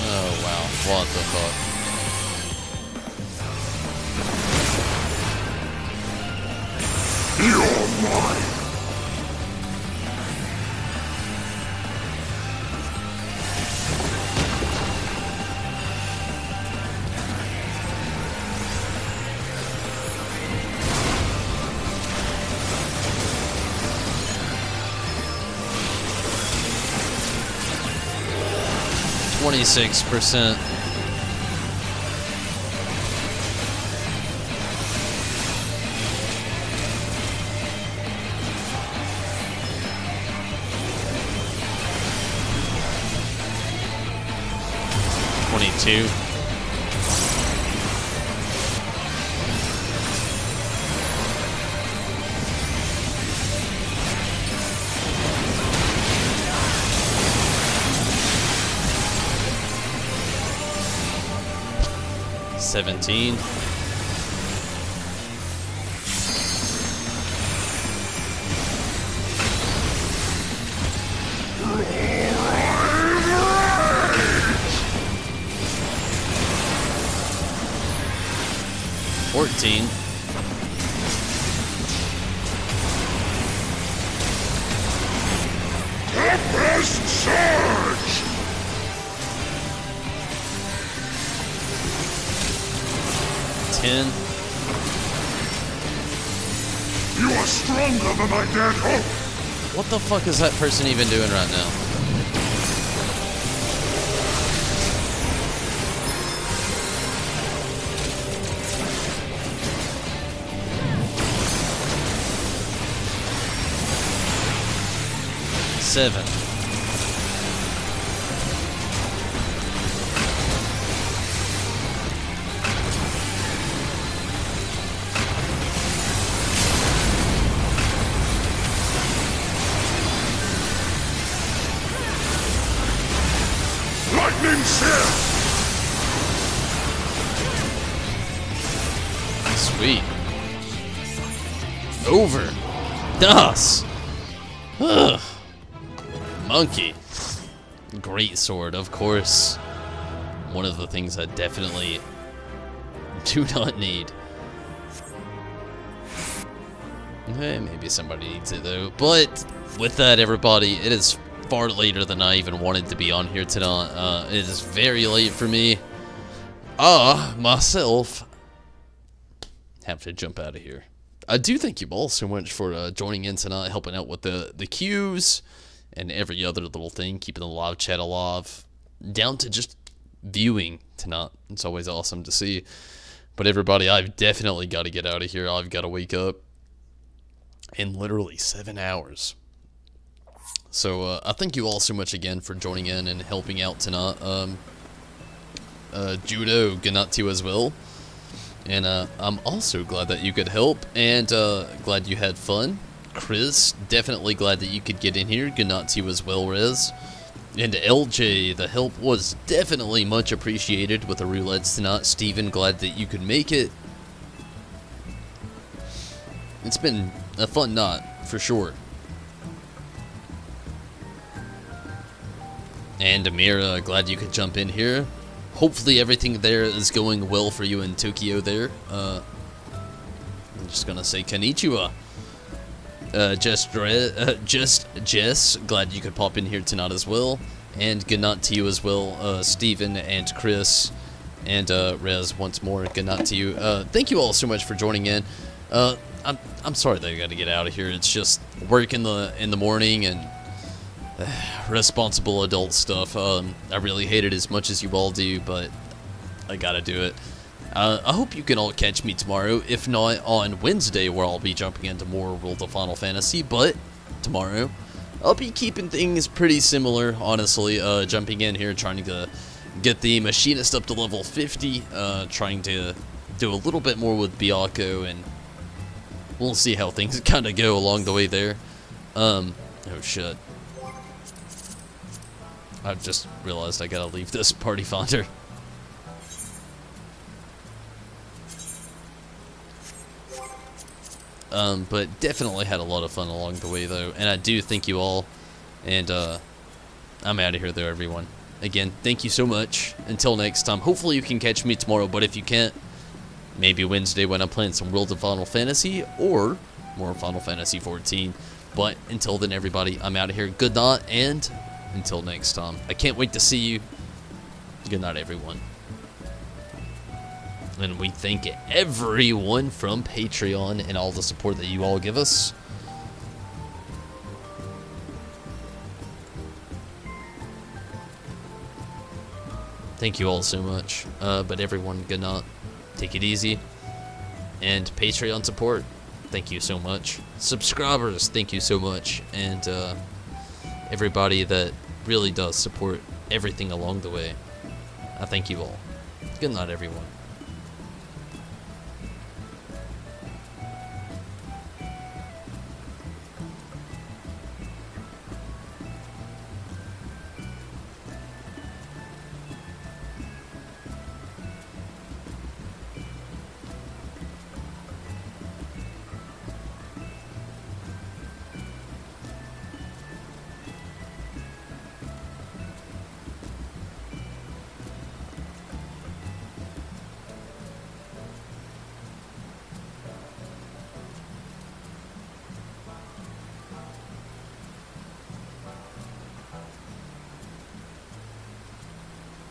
Oh wow, what the fuck? You're mine! %. $22. $17. $14. Tempest Surge! 10. You are stronger than I dared hope! What the fuck is that person even doing right now? $7. Lightning Shield! Sweet. Over. Das! Ugh. Monkey. Great sword, of course. One of the things I definitely do not need. Hey, maybe somebody needs it though. But with that, everybody, it is far later than I even wanted to be on here tonight. It is very late for me. Myself have to jump out of here. I do thank you all so much for joining in tonight, helping out with the queues and every other little thing, keeping the live chat alive, down to just viewing tonight. It's always awesome to see. But everybody, I've definitely got to get out of here. I've got to wake up in literally 7 hours. So I thank you all so much again for joining in and helping out tonight. Judo, good night to you as well. And I'm also glad that you could help, and glad you had fun. Chris, definitely glad that you could get in here. Good night to you as well, Rez. And LJ, the help was definitely much appreciated with the roulettes tonight. Steven, glad that you could make it. It's been a fun night, for sure. And Amira, glad you could jump in here. Hopefully everything there is going well for you in Tokyo there. I'm just gonna say konnichiwa. Just Jess, glad you could pop in here tonight as well. And good night to you as well, Steven and Chris. And Rez, once more, good night to you. Thank you all so much for joining in. I'm sorry that I gotta get out of here. It's just work in the morning and responsible adult stuff. I really hate it as much as you all do, but I gotta do it. I hope you can all catch me tomorrow, if not on Wednesday, where I'll be jumping into more World of Final Fantasy, but tomorrow I'll be keeping things pretty similar, honestly. Jumping in here, trying to get the machinist up to level 50, trying to do a little bit more with Byakko, and we'll see how things kind of go along the way there. Oh shit. I've just realized I gotta leave this party finder. But definitely had a lot of fun along the way though, and I do thank you all, and I'm out of here though, everyone. Again, thank you so much. Until next time, hopefully you can catch me tomorrow, but if you can't, maybe Wednesday when I'm playing some World of Final Fantasy, or more Final Fantasy 14. But until then, everybody, I'm out of here. Good night, and until next time. I can't wait to see you. Good night, everyone. And we thank everyone from Patreon and all the support that you all give us. Thank you all so much. But everyone, good night. Take it easy. And Patreon support, thank you so much. Subscribers, thank you so much. And everybody that really does support everything along the way, I thank you all. Good night, everyone.